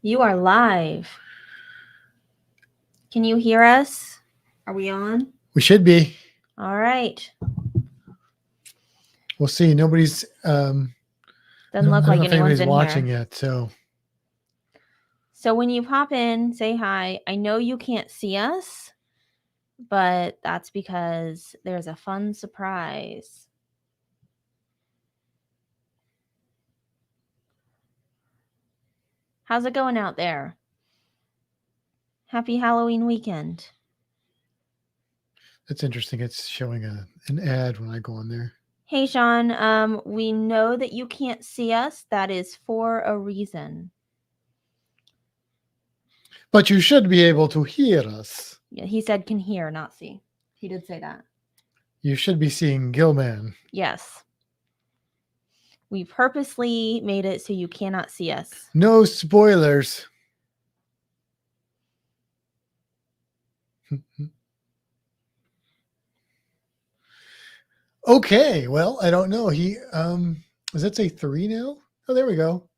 You are live. Can you hear us? Are we on? We should be. All right. We'll see. Nobody's Doesn't look like anyone's in watching here. yet. So when you pop in, say hi. I know you can't see us, but that's because there's a fun surprise. How's it going out there? Happy Halloween weekend. that's interesting. It's showing an ad when I go on there. Hey, Sean. We know that you can't see us. That is for a reason. But you should be able to hear us. Yeah, he said can hear, not see. He did say that. You should be seeing Gilman. Yes. We purposely made it so you cannot see us. No spoilers. Okay, well, I don't know. Does that say 3 now? Oh, there we go.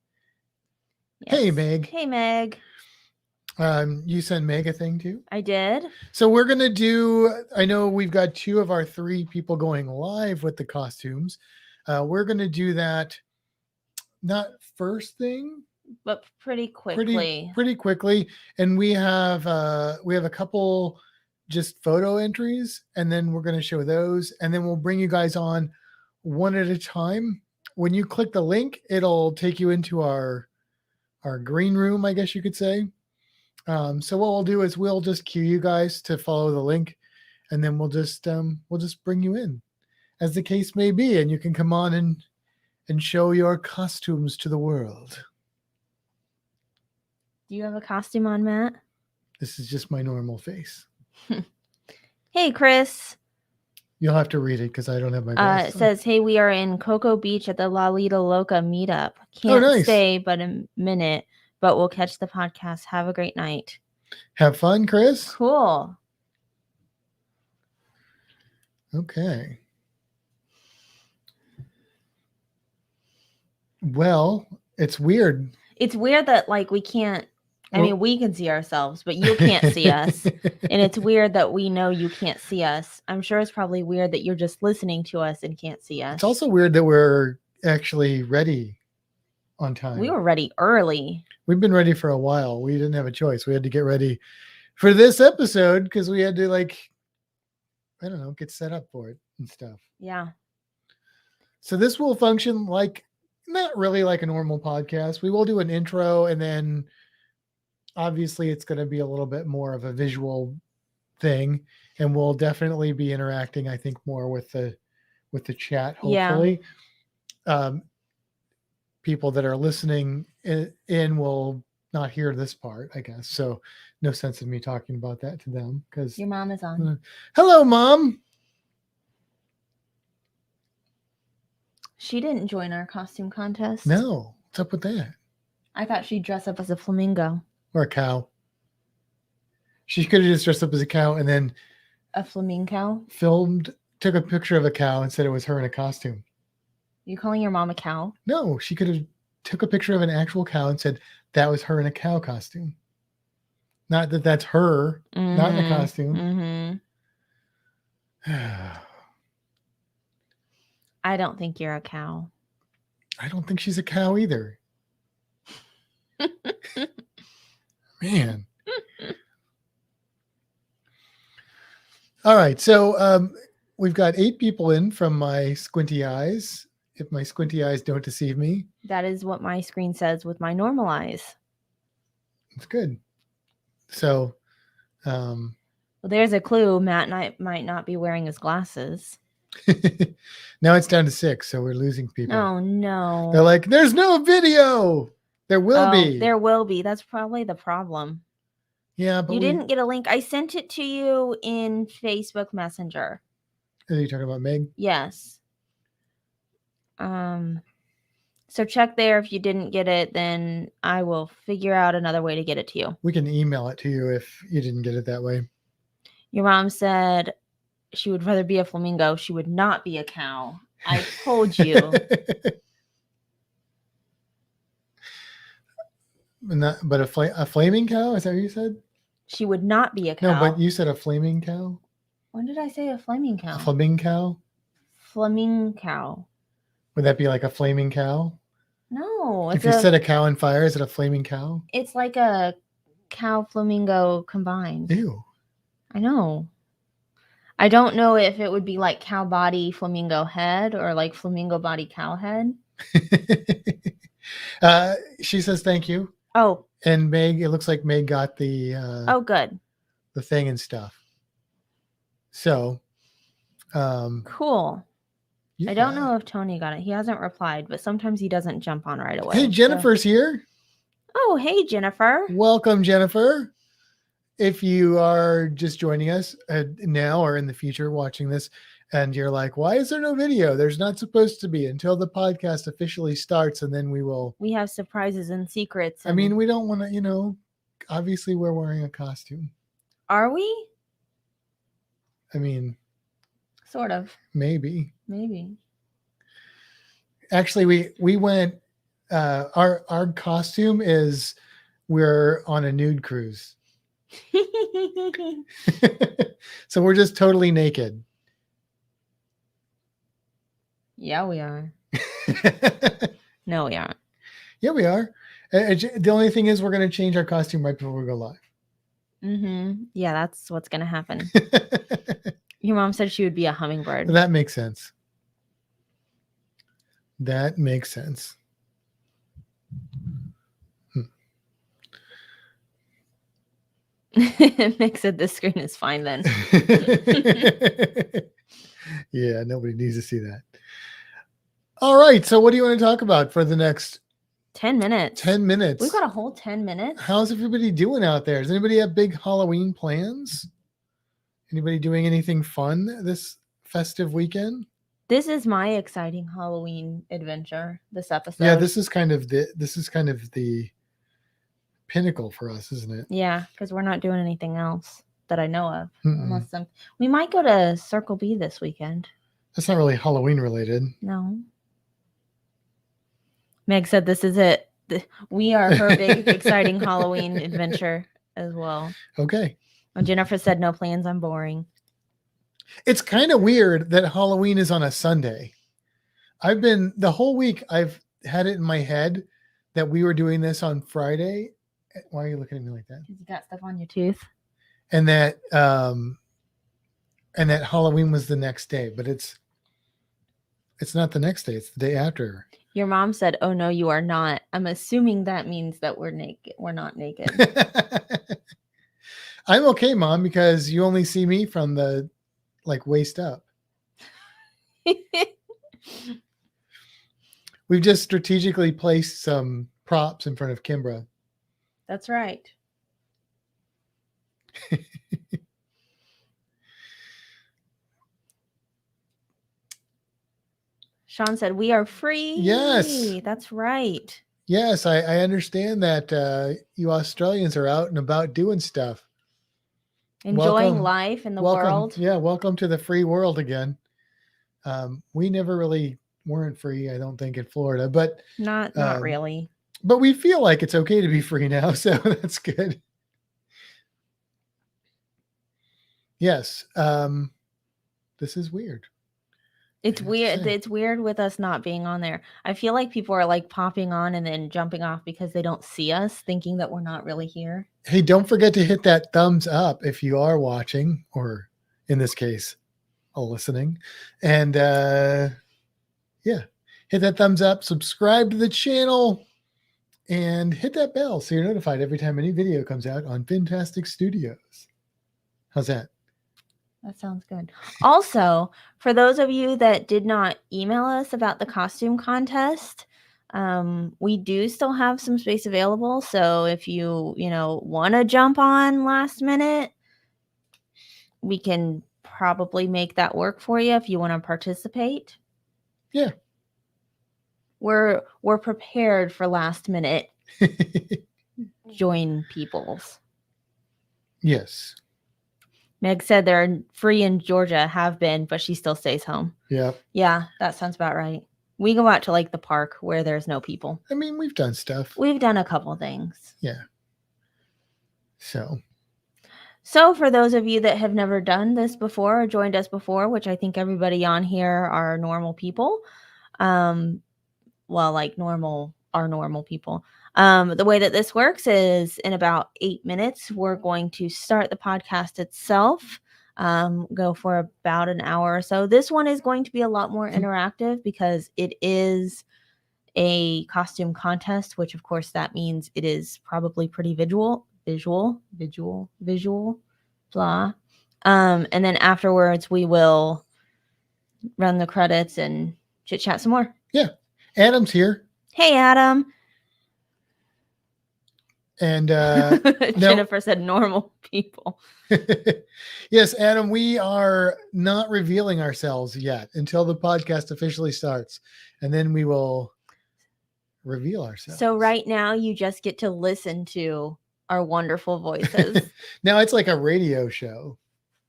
Yes. Hey, Meg. Hey, Meg. You sent Meg a thing too? I did. So we're going to do, I know we've got 2 of our 3 people going live with the costumes. We're going to do that not first thing, but pretty quickly. Pretty quickly. And we have a couple just photo entries, and then we're going to show those, and then we'll bring you guys on one at a time. When you click the link, it'll take you into our green room, I guess you could say. So what we'll do is we'll just cue you guys to follow the link, and then we'll just bring you in, as the case may be, and you can come on and show your costumes to the world. Do you have a costume on, Matt? This is just my normal face. Hey, Chris. You'll have to read it because I don't have my glasses. It says, hey, we are in Cocoa Beach at the Lalita Loca meetup. Can't stay but a minute, but we'll catch the podcast. Have a great night. Have fun, Chris. Cool. Okay. Well, it's weird. It's weird that we can't. I mean, we can see ourselves, but you can't see us. And it's weird that we know you can't see us. I'm sure it's probably weird that you're just listening to us and can't see us. It's also weird that we're actually ready on time. We were ready early. We've been ready for a while. We didn't have a choice. We had to get ready for this episode because we had to get set up for it and stuff. Yeah. So this will function not really like a normal podcast. We will do an intro, and then obviously it's going to be a little bit more of a visual thing, and we'll definitely be interacting, I think, more with the chat, hopefully. Yeah. People that are listening in will not hear this part, I guess. So no sense in me talking about that to them because your mom is on. Hello, Mom. She didn't join our costume contest. No. What's up with that? I thought she'd dress up as a flamingo. Or a cow. She could have just dressed up as a cow and then a flamingo. Took a picture of a cow and said it was her in a costume. You calling your mom a cow? No, she could have took a picture of an actual cow and said that was her in a cow costume. Not that that's her, not in a costume. I don't think you're a cow. I don't think she's a cow either. Man. All right. So we've got 8 people in from my squinty eyes. If my squinty eyes don't deceive me. That is what my screen says with my normal eyes. It's good. So. Well, there's a clue. Matt might not be wearing his glasses. Now it's down to 6. So we're losing people. Oh, no. They're like, there's no video. There will be. There will be. That's probably the problem. Yeah, but you didn't get a link. I sent it to you in Facebook Messenger. Are you talking about Meg? Yes. So check there. If you didn't get it, then I will figure out another way to get it to you. We can email it to you if you didn't get it that way. Your mom said she would rather be a flamingo. She would not be a cow. I told you. but a flaming cow? Is that what you said? She would not be a cow. No, but you said a flaming cow? When did I say a flaming cow? A flaming cow? Flaming cow. Would that be like a flaming cow? No. If you set a cow on fire, is it a flaming cow? It's like a cow flamingo combined. Ew. I know. I don't know if it would be like cow body flamingo head or like flamingo body cow head. She says thank you. Oh. And Meg, it looks like Meg got the oh, good. The thing and stuff. So cool. Yeah. I don't know if Tony got it. He hasn't replied, but sometimes he doesn't jump on right away. Hey, Jennifer's here. Oh, hey, Jennifer. Welcome, Jennifer. If you are just joining us now or in the future watching this, and you're like, why is there no video? There's not supposed to be until the podcast officially starts, and then we have surprises and secrets. I mean, we don't want to, obviously we're wearing a costume. Are we? I mean, sort of. Maybe. Actually, we went, our costume is we're on a nude cruise. So we're just totally naked. Yeah, we are. No, we aren't. Yeah, we are. The only thing is we're going to change our costume right before we go live. Yeah, that's what's going to happen. Your mom said she would be a hummingbird. That makes sense. Mick said this screen is fine then. Yeah, nobody needs to see that. All right. So what do you want to talk about for the next 10 minutes? 10 minutes. We've got a whole 10 minutes. How's everybody doing out there? Does anybody have big Halloween plans? Anybody doing anything fun this festive weekend? This is my exciting Halloween adventure, this episode. Yeah, this is kind of the pinnacle for us, isn't it? Yeah, because we're not doing anything else that I know of. Unless we might go to Circle B this weekend. That's not really Halloween related. No. Meg said this is it. We are her big exciting Halloween adventure as well. Okay. Well, Jennifer said no plans, I'm boring. It's kind of weird that Halloween is on a Sunday. The whole week I've had it in my head that we were doing this on Friday. Why are you looking at me like that? Because you got stuff on your tooth. And that Halloween was the next day, but it's not the next day, it's the day after. Your mom said, "Oh no, you are not." I'm assuming that means that we're naked. We're not naked. I'm okay, Mom, because you only see me from the waist up. We've just strategically placed some props in front of Kimbra. That's right. Sean said, we are free. Yes. That's right. Yes, I understand that you Australians are out and about doing stuff. Enjoying life in the world. Yeah, welcome to the free world again. We never really weren't free, I don't think, in Florida, but not really. But we feel like it's okay to be free now, so that's good. Yes. This is weird. It's weird. It's weird with us not being on there. I feel like people are popping on and then jumping off because they don't see us, thinking that we're not really here. Hey, don't forget to hit that thumbs up if you are watching, or in this case, listening. And yeah, hit that thumbs up, subscribe to the channel, and hit that bell so you're notified every time any video comes out on Fintastic Studios. How's that? That sounds good. Also, for those of you that did not email us about the costume contest, we do still have some space available. So if you want to jump on last minute, we can probably make that work for you if you want to participate. Yeah. We're prepared for last minute join peoples. Yes. Meg said they're free in Georgia, have been, but she still stays home. Yeah. Yeah, that sounds about right. We go out to like the park where there's no people. I mean, we've done stuff. We've done a couple things. Yeah. So for those of you that have never done this before or joined us before, which I think everybody on here are normal people, like normal people. The way that this works is in about 8 minutes, we're going to start the podcast itself, go for about an hour or so. This one is going to be a lot more interactive because it is a costume contest, which of course that means it is probably pretty visual, blah. And then afterwards we will run the credits and chit chat some more. Yeah. Adam's here. Hey, Adam. And Jennifer said normal people. Yes, Adam, we are not revealing ourselves yet until the podcast officially starts. And then we will reveal ourselves. So right now you just get to listen to our wonderful voices. Now it's like a radio show.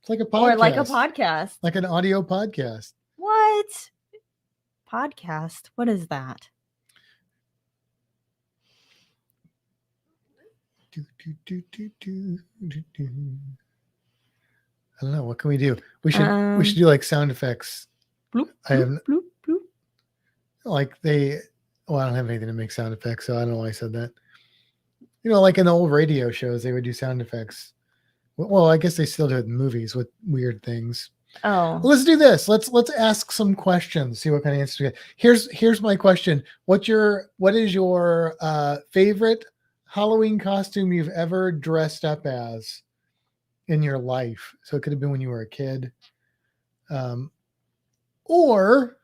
It's like a podcast. Or like a podcast. Like an audio podcast. What? Podcast? What is that? I don't know. What can we do? We should do like sound effects. Bloop, I have bloop, bloop. Like I don't have anything to make sound effects, so I don't know why I said that. You know, like in the old radio shows, they would do sound effects. Well, I guess they still do it in movies with weird things. Oh, let's do this. Let's ask some questions. See what kind of answers we get. Here's my question. What is your favorite Halloween costume you've ever dressed up as in your life? So it could have been when you were a kid. Or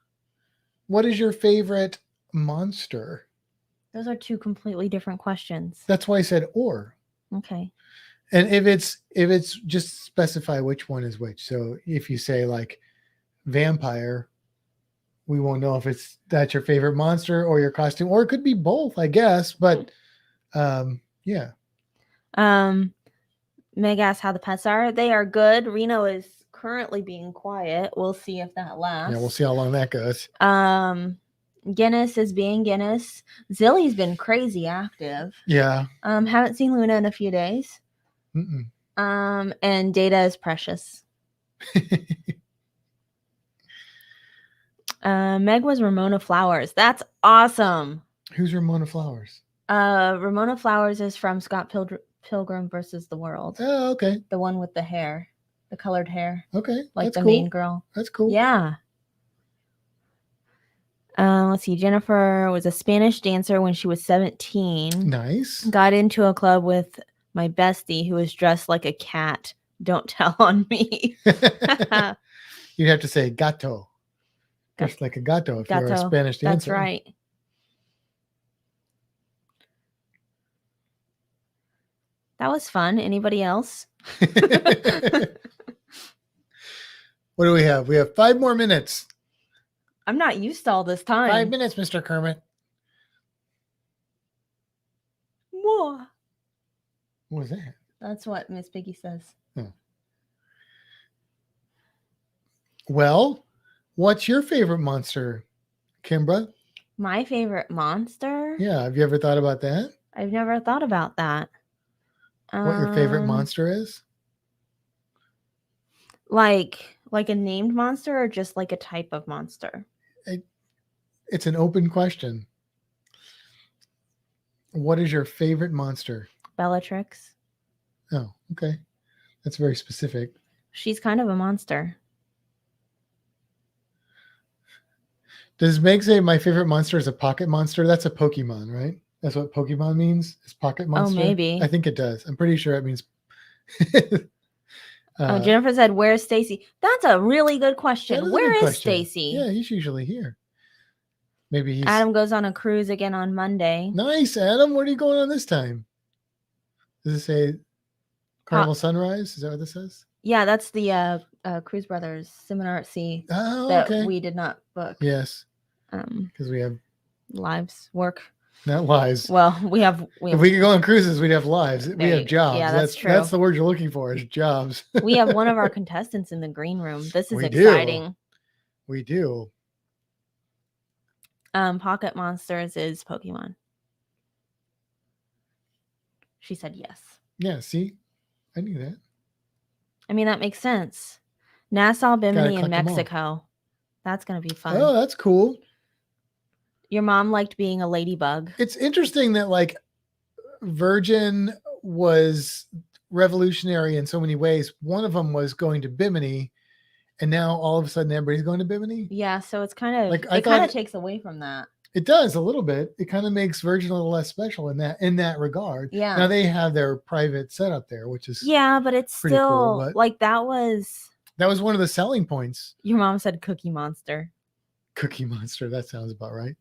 what is your favorite monster? those are two completely different questions. That's why I said or. Okay. And if it's just specify which one is which. So if you say like vampire, we won't know if that's your favorite monster or your costume, or it could be both, I guess. But yeah. Meg asked how the pets are. They are good. Reno is currently being quiet. We'll see if that lasts. Yeah, we'll see how long that goes. Guinness is being Guinness. Zilly's been crazy active. Yeah. Haven't seen Luna in a few days. Mm-mm. And Data is precious. Meg was Ramona Flowers. That's awesome. Who's Ramona Flowers? Ramona Flowers is from Scott Pilgrim versus the World. Oh, okay. The one with the hair, the colored hair. Okay. Like that's the cool. main girl. That's cool. Yeah. Let's see. Jennifer was a Spanish dancer when she was 17. Nice. Got into a club with my bestie who was dressed like a cat. Don't tell on me. You'd have to say gato. Just like a gato if you're a Spanish dancer. That's right. That was fun. Anybody else? What do we have? We have 5 more minutes. I'm not used to all this time. 5 minutes, Mr. Kermit. More. What was that? That's what Miss Piggy says. Oh. Well, what's your favorite monster, Kimbra? My favorite monster? Yeah. Have you ever thought about that? I've never thought about that. What your favorite monster is? Like a named monster or just like a type of monster? It's an open question. What is your favorite monster? Bellatrix. Oh, okay. That's very specific. She's kind of a monster. Does Meg say my favorite monster is a pocket monster? That's a Pokemon, right? That's what Pokemon means? Is pocket monster? Oh, maybe. I think it does. I'm pretty sure it means... Jennifer said, where's Stacy? That's a really good question. Where is Stacy? Yeah, he's usually here. Maybe he's... Adam goes on a cruise again on Monday. Nice, Adam. Where are you going on this time? Does it say Carnival Sunrise? Is that what this says? Yeah, that's the Cruise Brothers Seminar at Sea that we did not book. Yes. Because we have lives, work. Not lives. Well, we have if we could go on cruises, we'd have lives. We have jobs. Yeah, that's true. That's the word you're looking for, is jobs. We have one of our contestants in the green room. This is exciting. We do. Pocket Monsters is Pokemon. She said yes. Yeah, see? I knew that. I mean, that makes sense. Nassau, Bimini, and collect 'em all. Mexico. That's going to be fun. Oh, that's cool. Your mom liked being a ladybug. It's interesting that like Virgin was revolutionary in so many ways. One of them was going to Bimini, and now all of a sudden everybody's going to Bimini. Yeah, so it's kind of Like, it kind of takes away from that. It does a little bit. It kind of makes Virgin a little less special in that regard. Yeah. Now they have their private setup there, which is but it's pretty still cool, but like that was one of the selling points. Your mom said Cookie Monster. Cookie Monster. That sounds about right.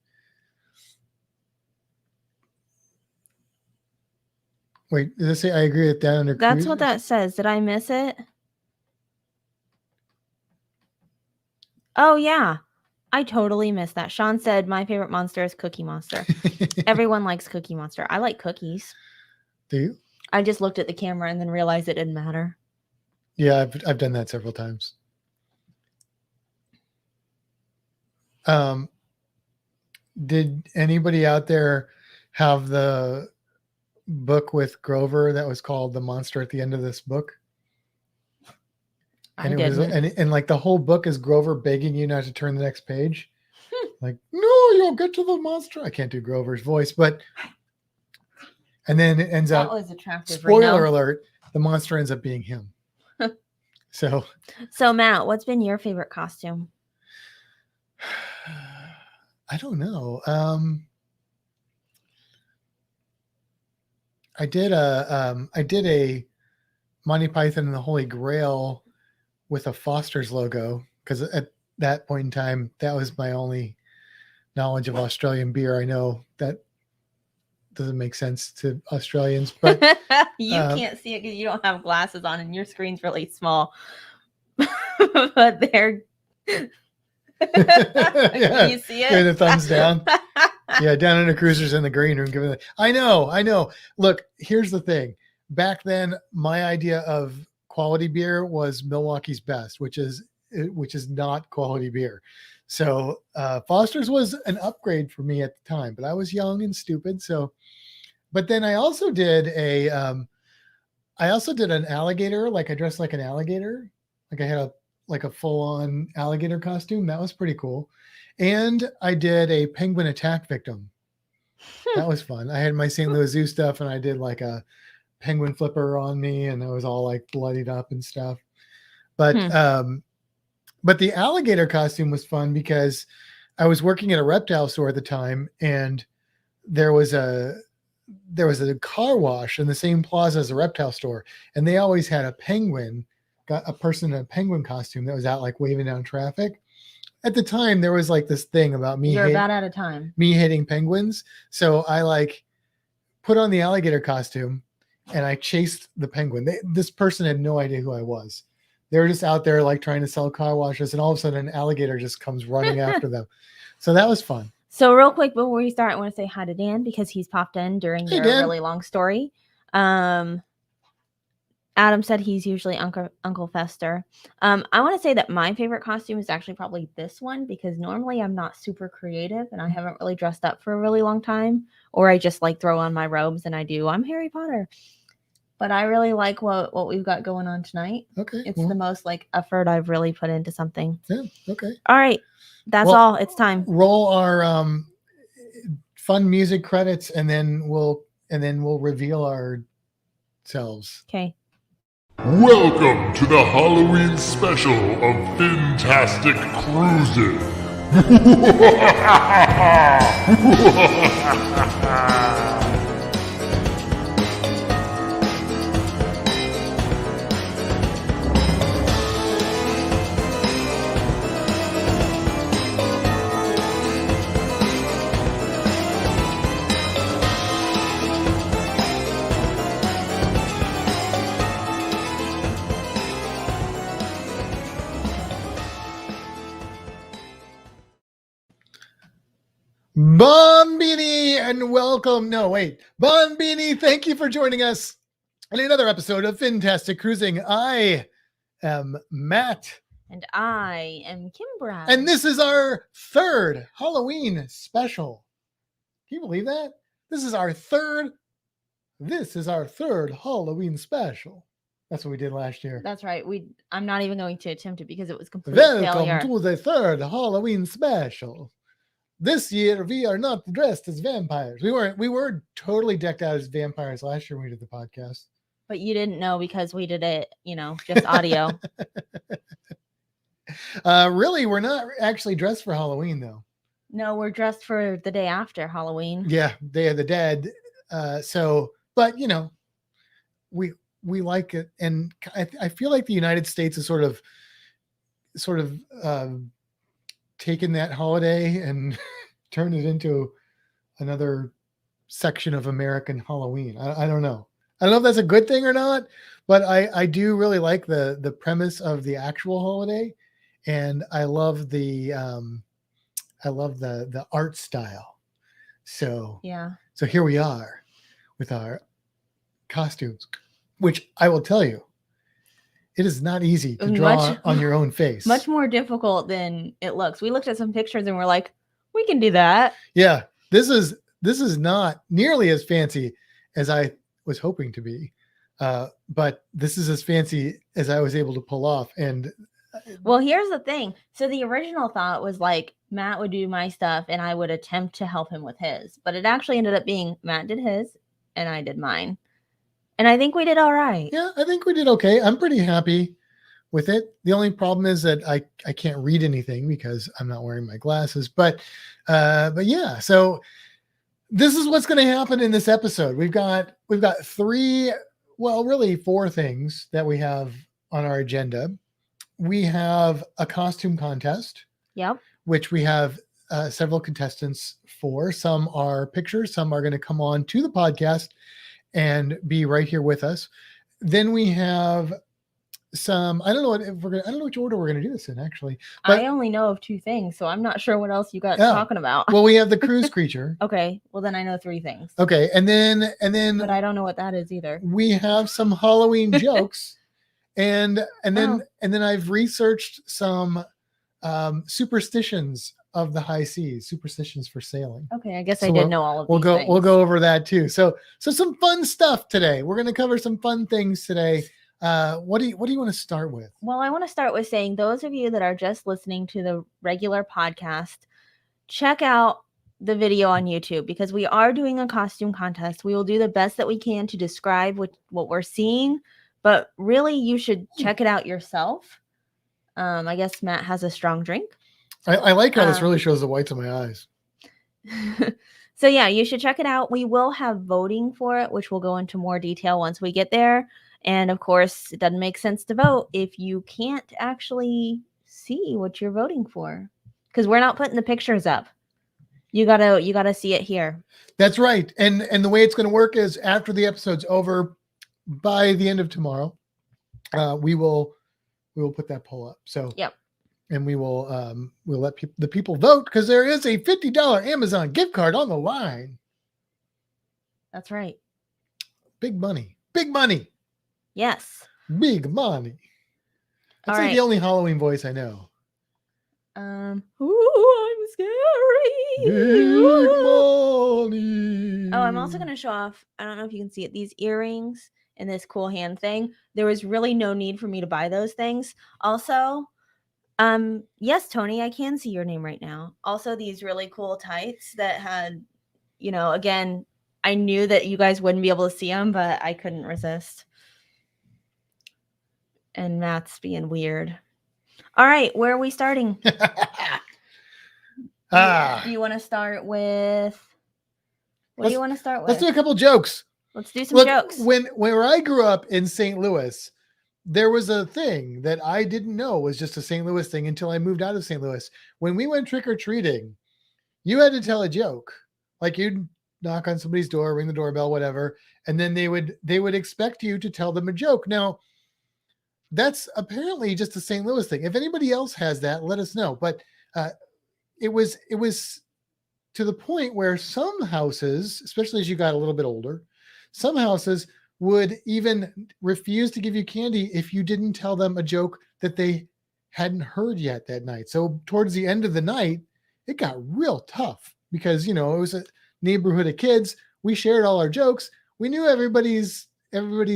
Wait, does it say I agree with that under That's cruise? what that says. Did I miss it? Oh, yeah. I totally missed that. Sean said my favorite monster is Cookie Monster. Everyone likes Cookie Monster. I like cookies. Do you? I just looked at the camera and then realized it didn't matter. Yeah, I've done that several times. Did anybody out there have the book with Grover that was called The Monster at the End of this book? And and like the whole book is Grover begging you not to turn the next page. Like, no, you'll get to the monster. I can't do Grover's voice, but and then it ends up. That was attractive. Spoiler alert: the monster ends up being him. So Matt, what's been your favorite costume? I don't know. I did a Monty Python and the Holy Grail with a Foster's logo, because at that point in time, that was my only knowledge of Australian beer. I know that doesn't make sense to Australians, but you can't see it because you don't have glasses on and your screen's really small. But they're yeah. Can you see it? Giving the thumbs down. Yeah, down in the cruisers in the green room. Giving I know. Look, here's the thing. Back then, my idea of quality beer was Milwaukee's Best, which is not quality beer. So Foster's was an upgrade for me at the time, but I was young and stupid. So, but then I also did an alligator. Like I dressed like an alligator. Like I had a full-on alligator costume. That was pretty cool. And I did a penguin attack victim. That was fun. I had my St. Louis Zoo stuff, and I did like a penguin flipper on me, and I was all like bloodied up and stuff. But the alligator costume was fun because I was working at a reptile store at the time, and there was a car wash in the same plaza as a reptile store, and they always had a penguin, got a person in a penguin costume that was out like waving down traffic. At the time, there was like this thing about me. You're about out of time. Me hating penguins, so I like put on the alligator costume, and I chased the penguin. This person had no idea who I was. They were just out there like trying to sell car washes, and all of a sudden an alligator just comes running after them. So that was fun. So real quick before we start, I want to say hi to Dan because he's popped in during your really long story. Adam said he's usually Uncle Fester. I want to say that my favorite costume is actually probably this one because normally I'm not super creative and I haven't really dressed up for a really long time, or I just like throw on my robes and I'm Harry Potter. But I really like what we've got going on tonight. Okay. It's the most like effort I've really put into something. Yeah. Okay. All right. That's all. It's time. Roll our fun music credits, and then we'll reveal ourselves. Okay. Welcome to the Halloween special of Fintastic Cruising. Bonbini and welcome. No, wait. Bonbini, thank you for joining us in another episode of Fintastic Cruising. I am Matt. And I am Kimbra. And this is our third Halloween special. Can you believe that? This is our third Halloween special. That's what we did last year. That's right. I'm not even going to attempt it because it was complete failure. Welcome to the third Halloween special. This year we are not dressed as vampires. We were totally decked out as vampires last year when we did the podcast. But you didn't know because we did it, just audio. Really, we're not actually dressed for Halloween though. No, we're dressed for the day after Halloween. Yeah, Day of the Dead. But we like it, and I feel like the United States is sort of taken that holiday and turned it into another section of American Halloween. I don't know. I don't know if that's a good thing or not, but I do really like the premise of the actual holiday, and I love the art style. So here we are with our costumes, which I will tell you, it is not easy to draw on your own face. Much more difficult than it looks. We looked at some pictures and we're like, we can do that. Yeah, this is not nearly as fancy as I was hoping to be, but this is as fancy as I was able to pull off. And well, here's the thing. So the original thought was like Matt would do my stuff and I would attempt to help him with his, but it actually ended up being Matt did his and I did mine. And I think we did all right. Yeah, I think we did okay. I'm pretty happy with it. The only problem is that I can't read anything because I'm not wearing my glasses. But yeah, so this is what's going to happen in this episode. We've got four things that we have on our agenda. We have a costume contest. Yep. Which we have several contestants for. Some are pictures, some are going to come on to the podcast and be right here with us. Then we have some, I don't know which order we're going to do this in actually. But I only know of two things, so I'm not sure what else you got talking about. Well, we have the cruise creature. Okay. Well, then I know three things. Okay. And then but I don't know what that is either. We have some Halloween jokes and then I've researched some superstitions of the high seas, superstitions for sailing. Okay, I guess I did know all of these things. We'll go over that too. So some fun stuff today. We're going to cover some fun things today. What do you want to start with? Well, I want to start with saying those of you that are just listening to the regular podcast, check out the video on YouTube because we are doing a costume contest. We will do the best that we can to describe what we're seeing, but really you should check it out yourself. I guess Matt has a strong drink. I like how this really shows the whites of my eyes. So yeah, you should check it out. We will have voting for it, which we'll go into more detail once we get there. And of course, it doesn't make sense to vote if you can't actually see what you're voting for, because we're not putting the pictures up. You gotta see it here. That's right. And the way it's going to work is after the episode's over, by the end of tomorrow, we will put that poll up. So yep. And we'll let the people vote because there is a $50 Amazon gift card on the line. That's right. Big money. Big money. Yes. Big money. That's like the only Halloween voice I know. Ooh, I'm scary. Big money. Oh, I'm also going to show off, I don't know if you can see it, these earrings and this cool hand thing. There was really no need for me to buy those things. Also, yes, Tony, I can see your name right now. Also, these really cool tights that had, again, I knew that you guys wouldn't be able to see them, but I couldn't resist. And Matt's being weird. All right, where are we starting? Do you want to start with? What do you want to start with? Let's do a couple jokes. Let's do some jokes. Where I grew up in St. Louis, there was a thing that I didn't know was just a St. Louis thing until I moved out of St. Louis. When we went trick-or-treating, you had to tell a joke. Like you'd knock on somebody's door, ring the doorbell, whatever, and then they would expect you to tell them a joke. Now, that's apparently just a St. Louis thing. If anybody else has that, let us know. But it was to the point where some houses, especially as you got a little bit older, some houses would even refuse to give you candy if you didn't tell them a joke that they hadn't heard yet that night. So towards the end of the night, it got real tough because, it was a neighborhood of kids. We shared all our jokes. We knew everybody's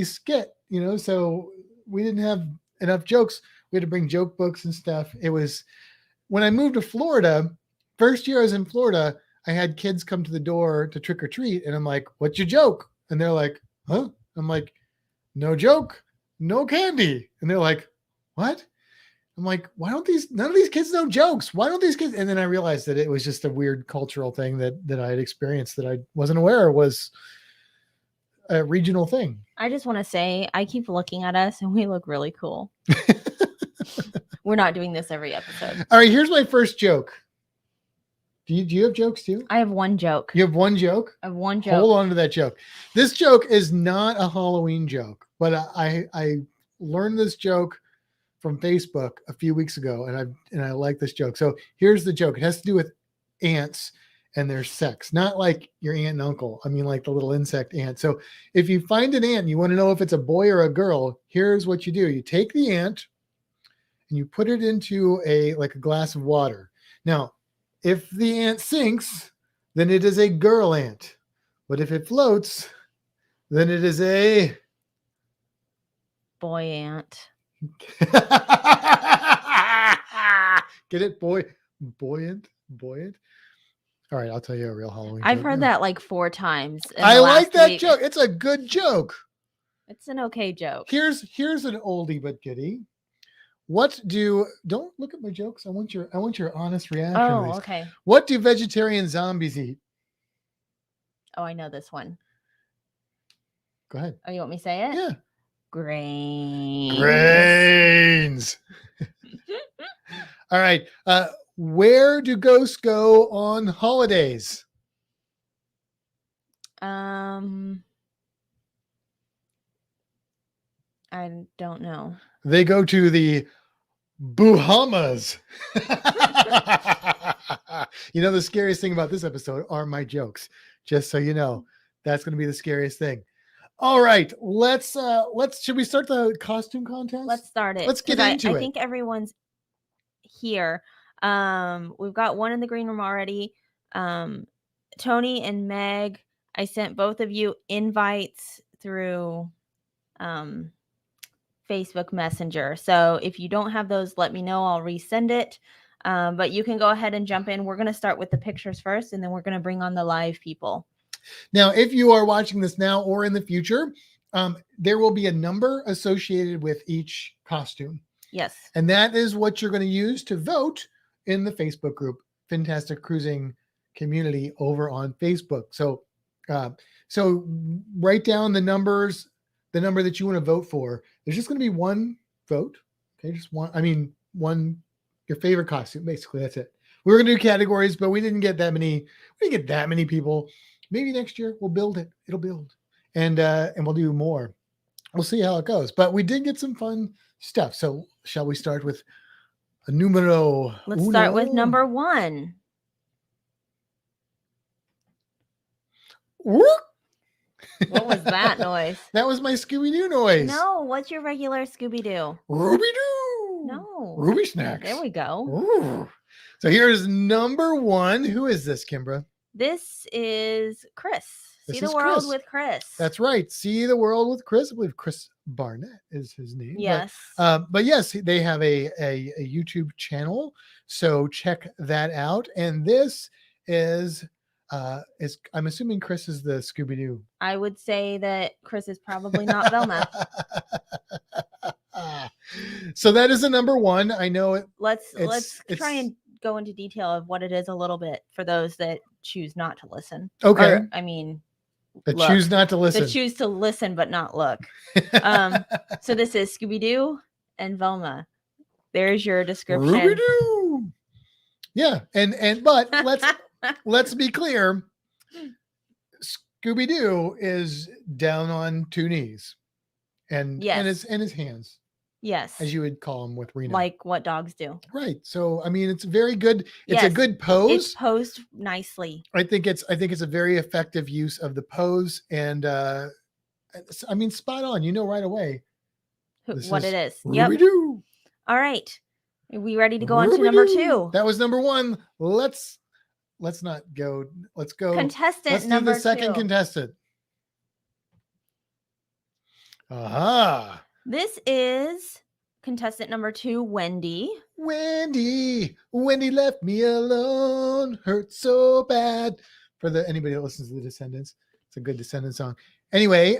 skit, so we didn't have enough jokes. We had to bring joke books and stuff. It was when I moved to Florida, first year I was in Florida, I had kids come to the door to trick or treat. And I'm like, what's your joke? And they're like, huh? I'm like, no joke, no candy. And they're like, what? I'm like, none of these kids know jokes? Why don't these kids? And then I realized that it was just a weird cultural thing that I had experienced that I wasn't aware was a regional thing. I just want to say, I keep looking at us and we look really cool. We're not doing this every episode. All right, here's my first joke. Do you have jokes too? I have one joke. You have one joke? I have one joke. Hold on to that joke. This joke is not a Halloween joke, but I learned this joke from Facebook a few weeks ago, and I like this joke. So here's the joke. It has to do with ants and their sex, not like your aunt and uncle. I mean, like the little insect ant. So if you find an ant and you want to know if it's a boy or a girl, here's what you do. You take the ant and you put it into a glass of water. Now, if the ant sinks, then it is a girl ant. But if it floats, then it is a boy ant. Get it? Buoyant? All right, I'll tell you a real Halloween I've joke heard now. that like 4 times. I like that joke. It's a good joke. It's an okay joke. Here's an oldie but goodie. Don't look at my jokes. I want your honest reaction. Oh, okay. What do vegetarian zombies eat? Oh, I know this one. Go ahead. Oh, you want me to say it? Yeah. Grains. All right. Where do ghosts go on holidays? I don't know. They go to the Bahamas. The scariest thing about this episode are my jokes. Just so you know, that's going to be the scariest thing. All right, should we start the costume contest? Let's start it. Let's get into it. I think everyone's here. We've got one in the green room already. Tony and Meg, I sent both of you invites through Facebook Messenger. So if you don't have those, let me know. I'll resend it. But you can go ahead and jump in. We're going to start with the pictures first, and then we're going to bring on the live people. Now, if you are watching this now or in the future, there will be a number associated with each costume. Yes. And that is what you're going to use to vote in the Facebook group, Fintastic Cruising Community over on Facebook. So write down the number that you want to vote for. There's just going to be one vote. Okay. Just one, your favorite costume, basically. That's it. We were going to do categories, but we didn't get that many people. Maybe next year we'll build it. It'll build and we'll do more. We'll see how it goes, but we did get some fun stuff. So shall we start with a numero? Let's start with number 1. Whoop. What was that noise? That was my Scooby-Doo noise. No, what's your regular Scooby-Doo? Ruby-Doo. No. Ruby Snacks. There we go. Ooh. So here's number 1. Who is this, Kimbra? This is Chris. This See the is World Chris. with Chris. That's right. See the World with Chris. I believe Chris Barnett is his name. Yes. But yes, they have a YouTube channel. So check that out. And this is I'm assuming Chris is the Scooby-Doo. I would say that Chris is probably not Velma. So that is the number 1. I know it. Let's try and go into detail of what it is a little bit for those that choose not to listen. Okay. Or, choose not to listen. That choose to listen but not look. So this is Scooby-Doo and Velma. There's your description. Scooby-Doo. Yeah, but let's be clear. Scooby-Doo is down on 2 knees, and his hands. Yes, as you would call them with Reno, like what dogs do. Right. So it's very good. It's a good pose. It's posed nicely. I think it's a very effective use of the pose, and spot on. Right away what it is. Yep. We do. All right. Are we ready to go on to number 2? That was number 1. Let's not go. Let's go. Contestant Let's do number the second 2. contestant. Aha. This is contestant number 2, Wendy. Wendy left me alone. Hurt so bad. For anybody that listens to the Descendants, it's a good Descendants song. Anyway,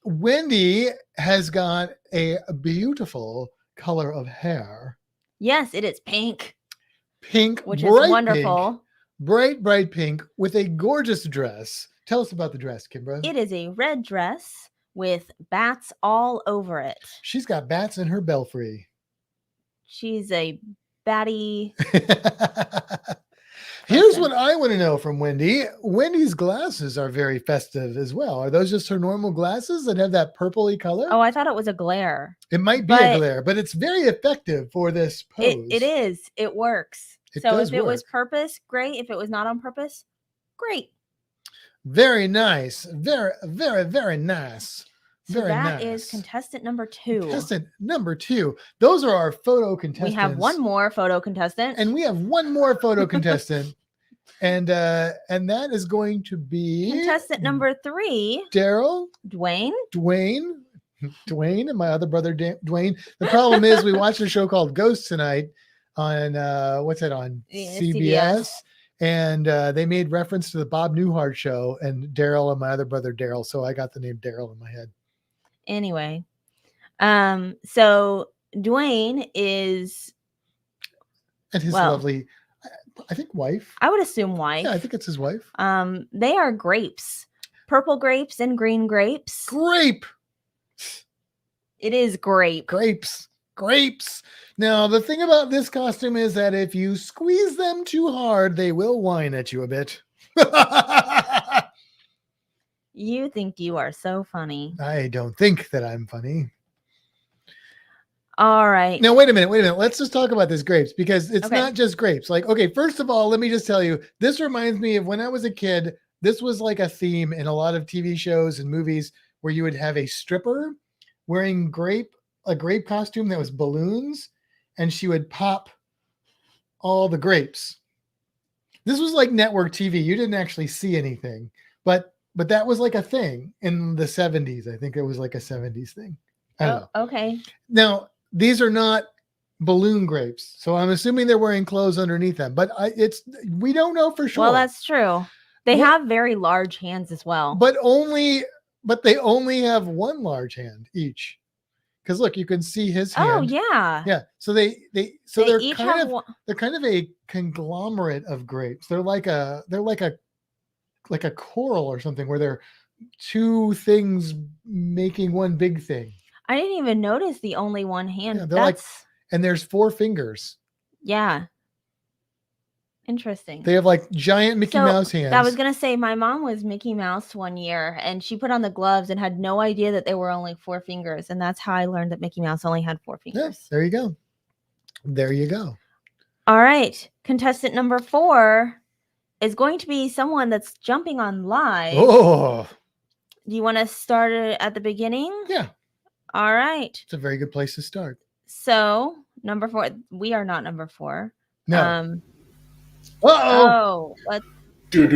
Wendy has got a beautiful color of hair. Yes, it is pink. Pink, which is bright wonderful. Pink, bright pink with a gorgeous dress. Tell us about the dress, Kimbra. It is a red dress with bats all over it. She's got bats in her belfry. She's a batty. Here's what I want to know from Wendy. Wendy's glasses are very festive as well. Are those just her normal glasses that have that purpley color? Oh, I thought it was a glare. It might be a glare, but it's very effective for this pose. It is. It works. So if it was purpose, great. If it was not on purpose, great. Very nice. Very, very, very nice. So that is contestant number 2. Contestant number 2. Those are our photo contestants. We have one more photo contestant. And we have one more photo contestant. And that is going to be contestant number 3. Daryl. Dwayne and my other brother Dwayne. The problem is we watched a show called Ghost tonight on what's that on? CBS. And they made reference to the Bob Newhart show and Daryl and my other brother Daryl. So I got the name Daryl in my head. Anyway, so Dwayne is and his lovely, I think, wife. I would assume wife. Yeah, I think it's his wife. They are grapes, purple grapes and green grapes. Grape. It is grape. Grapes. Now, the thing about this costume is that if you squeeze them too hard, they will whine at you a bit. You think you are so funny. I don't think that I'm funny. All right. Now, wait a minute. Let's just talk about this grapes because it's not just grapes. Like, okay, first of all, let me just tell you, this reminds me of when I was a kid. This was like a theme in a lot of TV shows and movies where you would have a stripper wearing a grape costume that was balloons, and she would pop all the grapes. This was like network TV. You didn't actually see anything, but that was like a thing in the 70s. I think it was like a 70s thing. I don't know. Okay. Now, these are not balloon grapes, so I'm assuming they're wearing clothes underneath them, but we don't know for sure. Well, that's true. They have very large hands as well. But they only have one large hand each. Because look, you can see his hand. Oh yeah. Yeah. So they're kind of a conglomerate of grapes. They're like a coral or something where they're two things making one big thing. I didn't even notice the only one hand. Yeah, and there's 4 fingers. Yeah. Interesting. They have like giant Mickey Mouse hands. I was going to say my mom was Mickey Mouse one year and she put on the gloves and had no idea that there were only 4 fingers. And that's how I learned that Mickey Mouse only had 4 fingers. Yeah, there you go. All right. Contestant number 4 is going to be someone that's jumping on live. Oh. Do you want to start it at the beginning? Yeah. All right. It's a very good place to start. So number 4, we are not number 4. No. Oh, let's. There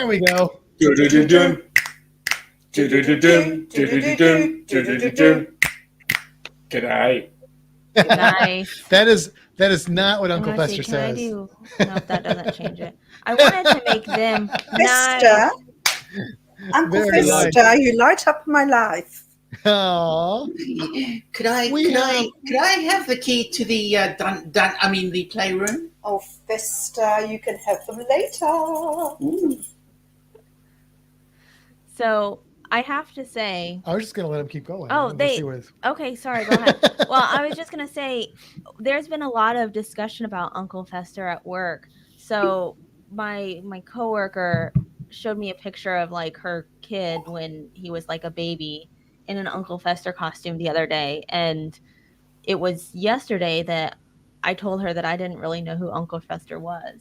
we go. G'day. Nice. That is not what Uncle Fester says. No, that doesn't change it. I wanted to make them nice. Uncle Fester, you light up my life. Oh, could I have the key to the the playroom? Oh, Fester, you can have them later. Ooh. So I have to say, I was just gonna let him keep going. Oh, okay. Sorry, go ahead. Well, I was just gonna say, there's been a lot of discussion about Uncle Fester at work. So my coworker showed me a picture of like her kid when he was like a baby in an Uncle Fester costume the other day, and it was yesterday that I told her that I didn't really know who Uncle Fester was.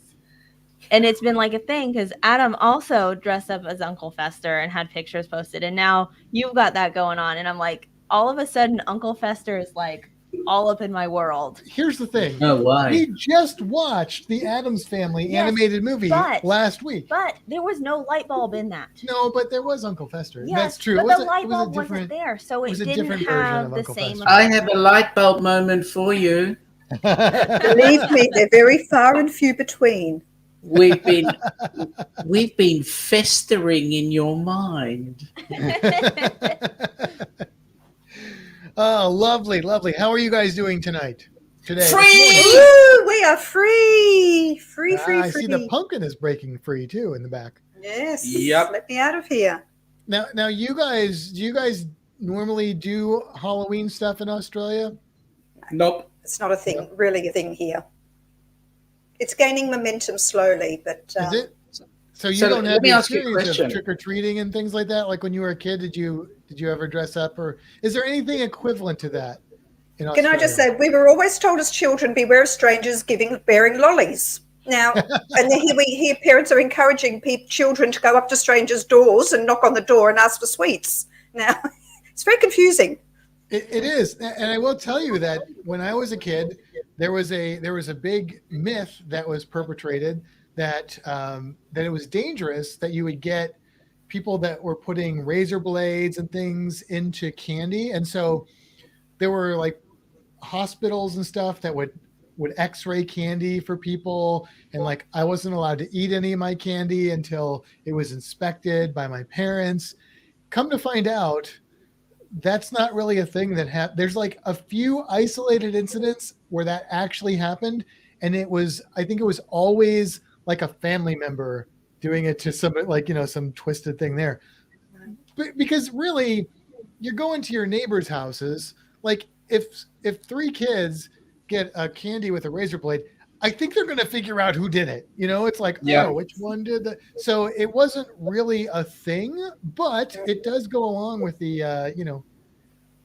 And it's been like a thing because Adam also dressed up as Uncle Fester and had pictures posted, and now you've got that going on, and I'm like, all of a sudden Uncle Fester is like all up in my world. Here's the thing. No way. We just watched the Addams Family animated movie last week. But there was no light bulb in that. No, but there was Uncle Fester. Yes, that's true. But the light bulb wasn't there, so it didn't have the same. I have a light bulb moment for you. Believe me, they're very far and few between. We've been festering in your mind. Oh, lovely, lovely. How are you guys doing tonight? Today? Free! Ooh, we are free. Free. I see the pumpkin is breaking free too in the back. Yes. Yep. Let me out of here. Now, do you guys normally do Halloween stuff in Australia? Nope. It's not a thing, really a thing here. It's gaining momentum slowly, but is it? So you don't have the experience of trick or treating and things like that. Like when you were a kid, did you ever dress up, or is there anything equivalent to that in Australia? Can I just say, we were always told as children, beware of strangers bearing lollies. Now, and then here we hear parents are encouraging children to go up to strangers' doors and knock on the door and ask for sweets. Now, it's very confusing. It is, and I will tell you that when I was a kid, there was a big myth that was perpetrated that it was dangerous, that you would get people that were putting razor blades and things into candy, and so there were like hospitals and stuff that would x-ray candy for people, and like I wasn't allowed to eat any of my candy until it was inspected by my parents. Come to find out, that's not really a thing that happened. There's like a few isolated incidents where that actually happened, and I think it was always like a family member doing it to some, like, some twisted thing there. But because really, you're going to your neighbors' houses. Like if 3 kids get a candy with a razor blade, I think they're going to figure out who did it. It's like, oh, which one did that? So it wasn't really a thing, but it does go along with the,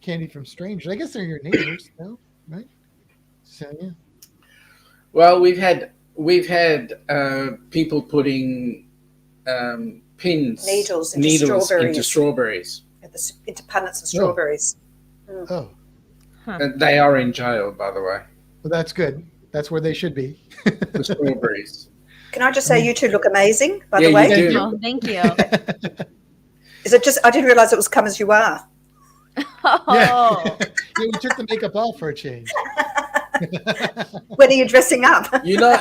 candy from strangers. I guess they're your neighbors, no? Right? So, yeah. Well, we've had people putting pins, needles into strawberries. Into punnets of strawberries. Oh. They are in jail, by the way. Well, that's good. That's where they should be. The strawberries. Can I just say, you two look amazing, by the way? You do. Oh, thank you. Is it just, I didn't realize it was come as you are. Oh. Yeah, we took the makeup off for a change. When are you dressing up? You know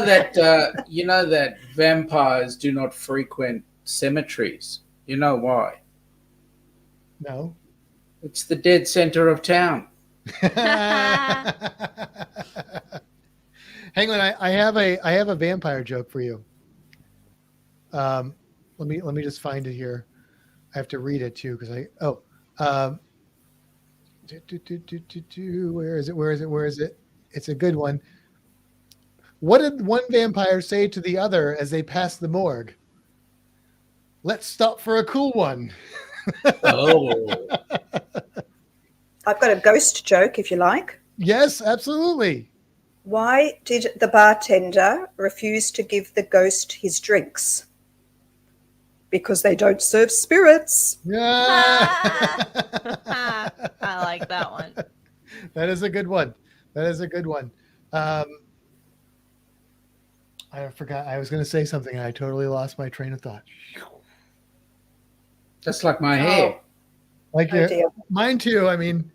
that vampires do not frequent cemeteries. You know why? No. It's the dead center of town. Hang on, I have a vampire joke for you. Let me just find it here. I have to read it too because where is it? It's a good one. What did one vampire say to the other as they passed the morgue? Let's stop for a cool one. Oh. I've got a ghost joke, if you like. Yes, absolutely. Why did the bartender refuse to give the ghost his drinks? Because they don't serve spirits. Yeah. I like that one. That is a good one. I forgot. I was going to say something and I totally lost my train of thought. That's like my hair. Like mine too. I mean,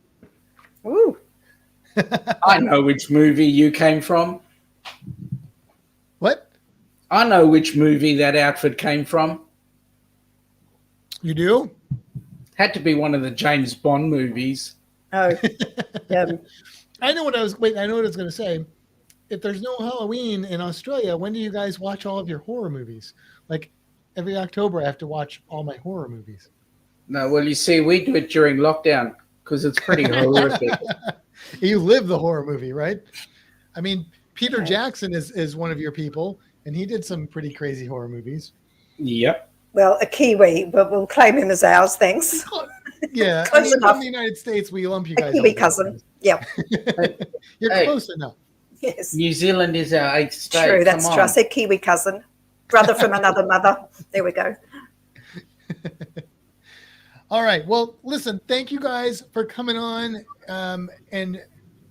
ooh. I know which movie you came from. What? I know which movie that outfit came from. You do? Had to be one of the James Bond movies. Oh, yeah. I know what I was going to say. If there's no Halloween in Australia, when do you guys watch all of your horror movies? Like every October, I have to watch all my horror movies. No, well, you see, we do it during lockdown because it's pretty horrific. You live the horror movie, right? I mean, Peter Jackson is one of your people, and he did some pretty crazy horror movies. Yep. Well, a Kiwi, but we'll claim him as ours, thanks. Yeah, Close enough. From the United States, we lump you guys. A Kiwi cousin. Yep. You're close enough. Yes. New Zealand is our 8th state. True, that's true. I said Kiwi cousin. Brother from another mother. There we go. All right. Well, listen, thank you guys for coming on. And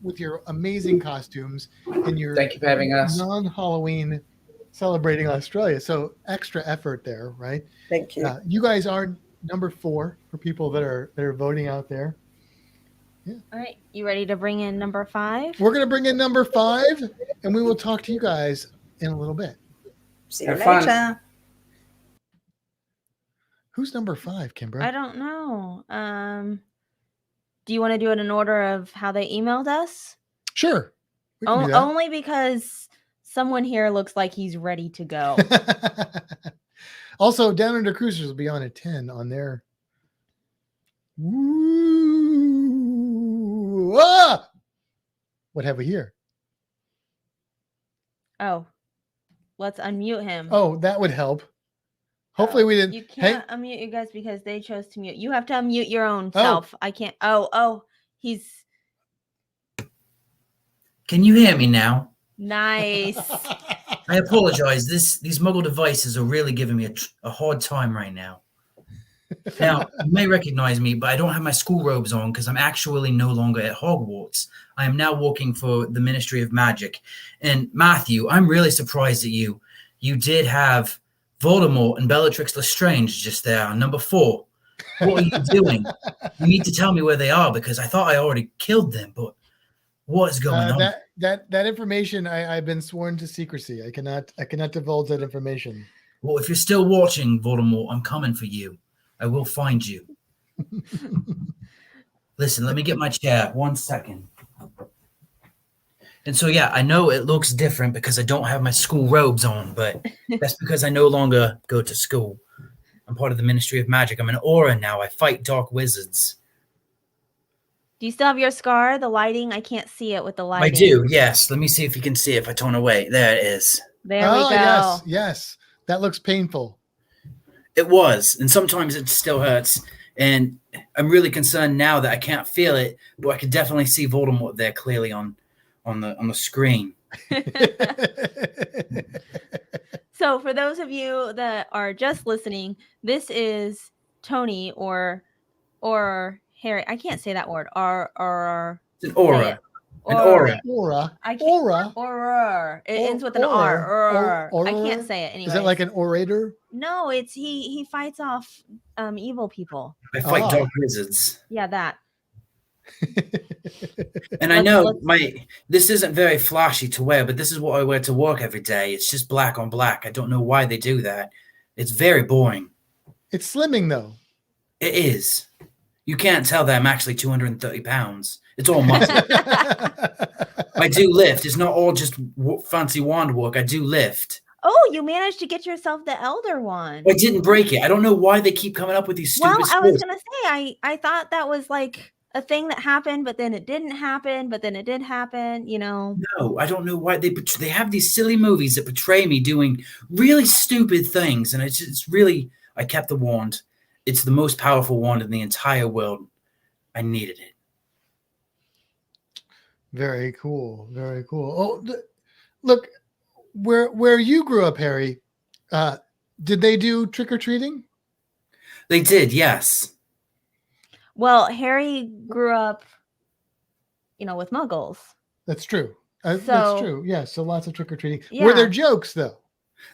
with your amazing costumes and your Thank you for having us. non-Halloween celebrating Australia. So extra effort there, right? Thank you. You guys are number 4 for people that are voting out there. All right, you ready to bring in number 5? We're going to bring in number 5, and we will talk to you guys in a little bit. See you Have fun. later. Who's number 5, Kimbra? I don't know. Do you want to do it in order of how they emailed us? Sure. We can do that. Only because someone here looks like he's ready to go. Also, Down Under Cruisers will be on at 10 on their. Woo! Ah! What have we here? Oh, let's unmute him. Oh, that would help. Hopefully we didn't. You can't unmute you guys because they chose to mute. You have to unmute your own self. I can't. Oh, he's Can you hear me now? nice. I apologize. These muggle devices are really giving me a hard time right now. Now, you may recognize me, but I don't have my school robes on because I'm actually no longer at Hogwarts. I am now working for the Ministry of Magic. And Matthew, I'm really surprised at you. You did have Voldemort and Bellatrix Lestrange just there on number 4. What are you doing? You need to tell me where they are because I thought I already killed them, but what is going on? That information I've been sworn to secrecy. I cannot divulge that information. Well, if you're still watching, Voldemort, I'm coming for you. I will find you. Listen, let me get my chair. 1 second. And so, yeah, I know it looks different because I don't have my school robes on, but that's because I no longer go to school. I'm part of the Ministry of Magic. I'm an aura now. I fight dark wizards. Do you still have your scar? The lighting? I can't see it with the lighting. I do, yes. Let me see if you can see it if I turn away. There it is. There we go. Yes. That looks painful. It was, and sometimes it still hurts. And I'm really concerned now that I can't feel it, but I can definitely see Voldemort there clearly on the screen. So for those of you that are just listening, this is Tony or Harry. I can't say that word. It's an aura. An aura. Aura. It ends with an R. I can't say it anyway. Is it like an orator? No, it's he fights off evil people. I fight dark wizards. Yeah, that. And I know this isn't very flashy to wear, but this is what I wear to work every day. It's just black on black. I don't know why they do that. It's very boring. It's slimming though. It is. You can't tell that I'm actually 230 pounds. It's all muscle. I do lift. It's not all just fancy wand work. I do lift. Oh, you managed to get yourself the Elder Wand. I didn't break it. I don't know why they keep coming up with these stupid I was going to say, I thought that was like a thing that happened, but then it didn't happen, but then it did happen, you know. No, I don't know why they have these silly movies that portray me doing really stupid things. And it's really, I kept the wand. It's the most powerful wand in the entire world. I needed it. Very cool. Very cool. Oh, look, where you grew up, Harry, did they do trick-or-treating? They did, yes. Well, Harry grew up, with muggles. That's true. That's true. Yeah, so lots of trick-or-treating. Yeah. Were there jokes, though?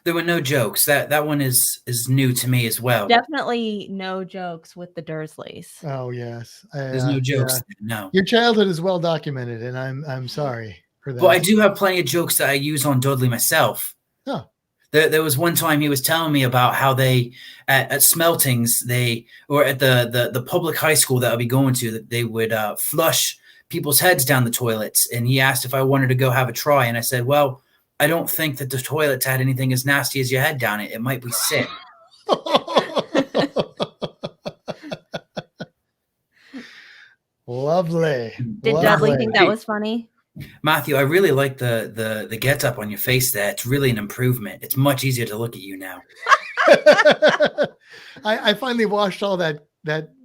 There were no jokes. That one is new to me as well. Definitely no jokes with the Dursleys. Oh, yes. There's no jokes. No. Your childhood is well documented, and I'm sorry for that. But I do have plenty of jokes that I use on Dudley myself. Oh. There was one time he was telling me about how they at Smeltings or at the public high school that I'll be going to, that they would flush people's heads down the toilets, and he asked if I wanted to go have a try, and I said, well, I don't think that the toilets had anything as nasty as your head down it. It might be sick. Lovely. Did Dudley think that was funny? Matthew, I really like the get up on your face there. It's really an improvement. It's much easier to look at you now. I finally washed all that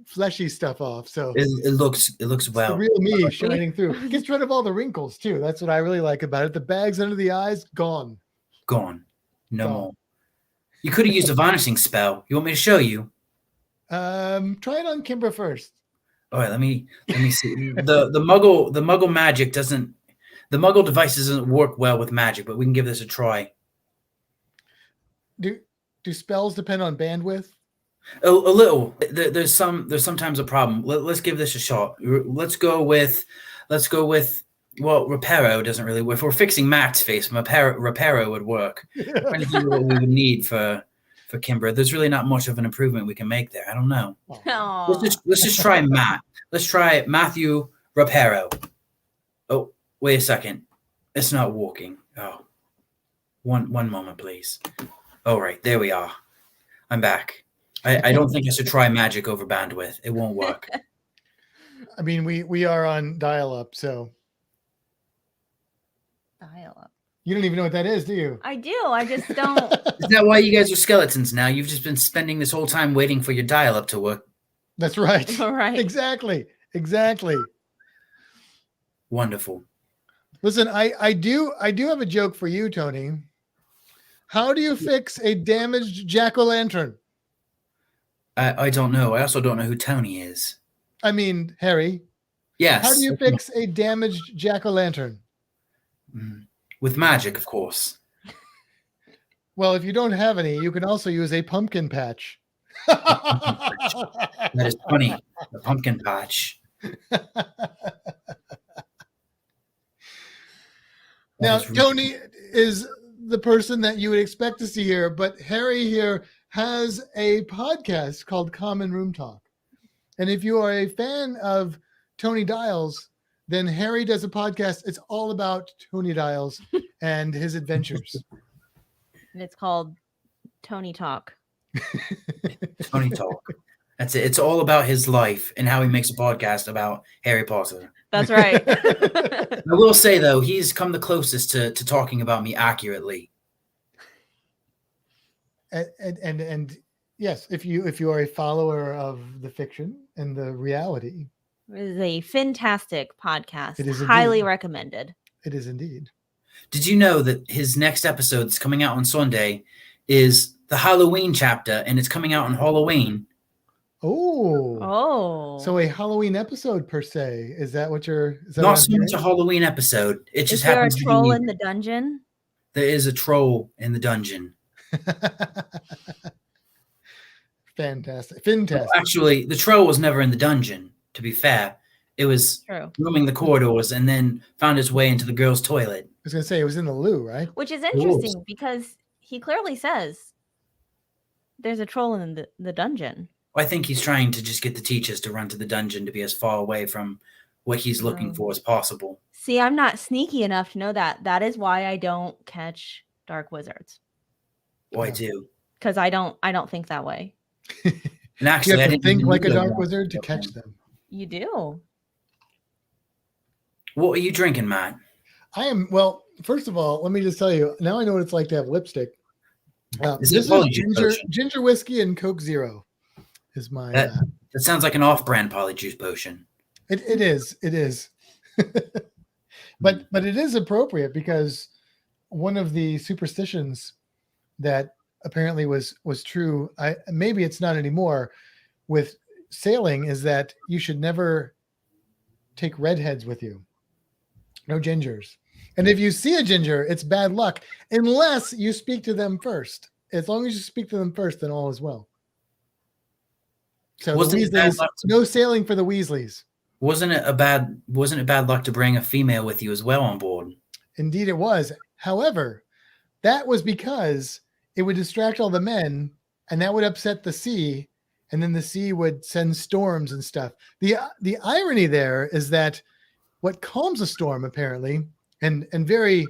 fleshy stuff off, so it looks well. The real me shining through. Gets rid of all the wrinkles too. That's what I really like about it. The bags under the eyes gone. No more. You could have used a vanishing spell. You want me to show you? Try it on Kimbra first. All right, let me see. The Muggle magic doesn't. The Muggle device doesn't work well with magic, but we can give this a try. Do spells depend on bandwidth? A little. There's sometimes a problem. Let's give this a shot. Let's go with. Well, Reparo doesn't really work. If we're fixing Matt's face, Reparo would work. Trying to think what we would need for Kimbra. There's really not much of an improvement we can make there. I don't know. Let's just try Matt. Let's try Matthew Reparo. Oh, wait a second. It's not working. Oh, one moment, please. All right, there we are. I'm back. I don't think I should try magic over bandwidth. It won't work. I mean, we are on dial-up, so Dial-up. you don't even know what that is, do you? I do. I just don't. Is that why you guys are skeletons now? You've just been spending this whole time waiting for your dial-up to work. That's right. Right. Exactly. Wonderful. Listen, I do have a joke for you, Tony. How do you fix a damaged jack-o'-lantern? I don't know. I also don't know who Tony is. I mean, Harry. Yes. How do you fix a damaged jack-o'-lantern? With magic, of course. Well, if you don't have any, you can also use a pumpkin patch. That is funny. The pumpkin patch. Now, That is Tony is the person that you would expect to see here, but Harry here has a podcast called Common Room Talk. And if you are a fan of Tony Dials, then Harry does a podcast. It's all about Tony Dials and his adventures. And it's called Tony Talk. Tony Talk. That's it. It's all about his life and how he makes a podcast about Harry Potter. That's right. I will say, though, he's come the closest to talking about me accurately. And yes, if you are a follower of the fiction and the reality, It is a fantastic podcast. It is highly indeed. recommended. it is indeed. Did you know that his next episode that's coming out on Sunday is the Halloween chapter, and it's coming out on Halloween? Oh, Oh. so a Halloween episode per se. Is that what you're? Is that Not what so I'm much a Halloween episode. It Is just there a happens to troll be in the dungeon? there is a troll in the dungeon. Fantastic. Actually, the troll was never in the dungeon, to be fair. It was True. roaming the corridors and then found his way into the girls' toilet. I was gonna say it was in the loo, right? Which is interesting because he clearly says there's a troll in the dungeon. I think he's trying to just get the teachers to run to the dungeon to be as far away from what he's looking for as possible. See, I'm not sneaky enough to know that. That is why I don't catch dark wizards. Well, I Yeah. do. Because I don't think that way. And You actually, I have to didn't think even like a know dark that. wizard to catch them. You do. What are you drinking, Matt? I am, well, first of all, let me just tell you, now I know what it's like to have lipstick. Is This it Polyjuice ginger, Potion? ginger whiskey and Coke Zero is my, That sounds like an off-brand Polyjuice potion. it is. But it is appropriate because one of the superstitions that apparently was true, maybe it's not anymore, with sailing is that you should never take redheads with you. No gingers. And if you see a ginger, it's bad luck unless you speak to them first. As long as you speak to them first, then all is well. So the Wasn't it bad Weasleys, luck to- no sailing for the Weasleys. Wasn't it bad luck to bring a female with you as well on board? Indeed, it was. However, that was because it would distract all the men, and that would upset the sea, and then the sea would send storms and stuff. The irony there is that what calms a storm, apparently, and very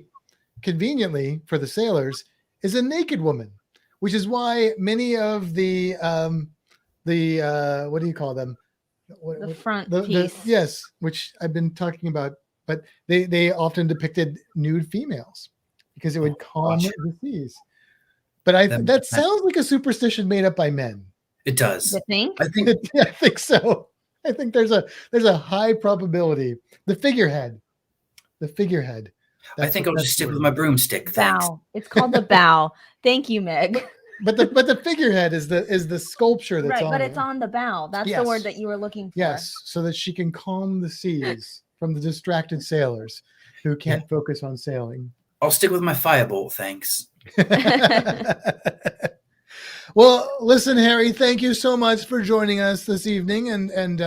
conveniently for the sailors, is a naked woman, which is why many of the what do you call them? The front piece. Yes, which I've been talking about, but they often depicted nude females because it would calm gosh. the seas. But That- that sounds like a superstition made up by men. It does. You think? I think I think so. I think there's a high probability. The figurehead. I think I'll just stick with my. my broomstick. Thanks. Bow. It's called the bow. Thank you, Meg. but the figurehead is the sculpture that's Right, on but it. it's on the bow. That's the word that you were looking for. Yes, so that she can calm the seas from the distracted sailors who can't focus on sailing. I'll stick with my firebolt, thanks. Well, listen, Harry, thank you so much for joining us this evening and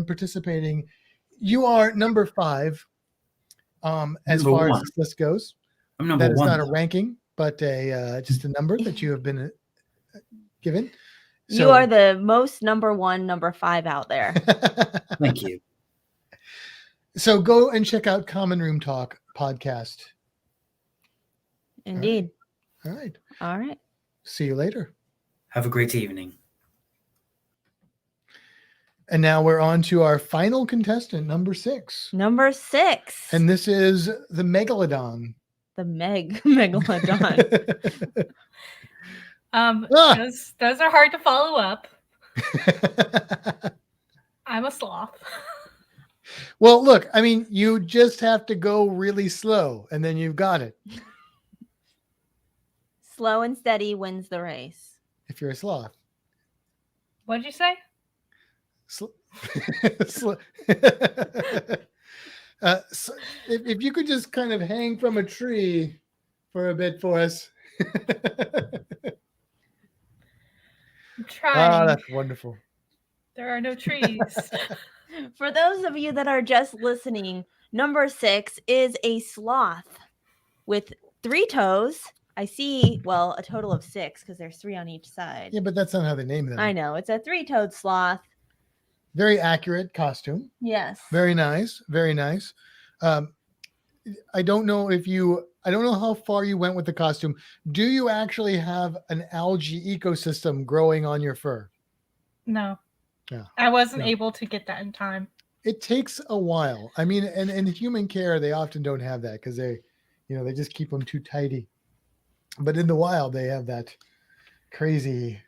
participating. You are number 5 as Number far as one. this list goes. I'm number That is one. not a though. ranking, but just a number that you have been given. You are the most number 5 out there. Thank you. So go and check out Common Room Talk podcast. Indeed. All right. All right. See you later. Have a great evening. And now we're on to our final contestant, number 6. Number 6. And this is the Megalodon. The Megalodon. Those are hard to follow up. I'm a sloth. Well, look, I mean, you just have to go really slow and then you've got it. Slow and steady wins the race. If you're a sloth. What did you say? So if you could just kind of hang from a tree for a bit for us. I'm trying. That's wonderful. There are no trees. For those of you that are just listening, number 6 is a sloth with 3 toes. I see, well, a total of 6 because there's 3 on each side. Yeah, but that's not how they name them. I know. It's a 3-toed sloth. Very accurate costume. Yes. Very nice. Very nice. I don't know how far you went with the costume. Do you actually have an algae ecosystem growing on your fur? No. Yeah. I wasn't able to get that in time. It takes a while. I mean, and in human care, they often don't have that because they just keep them too tidy. But in the wild, they have that crazy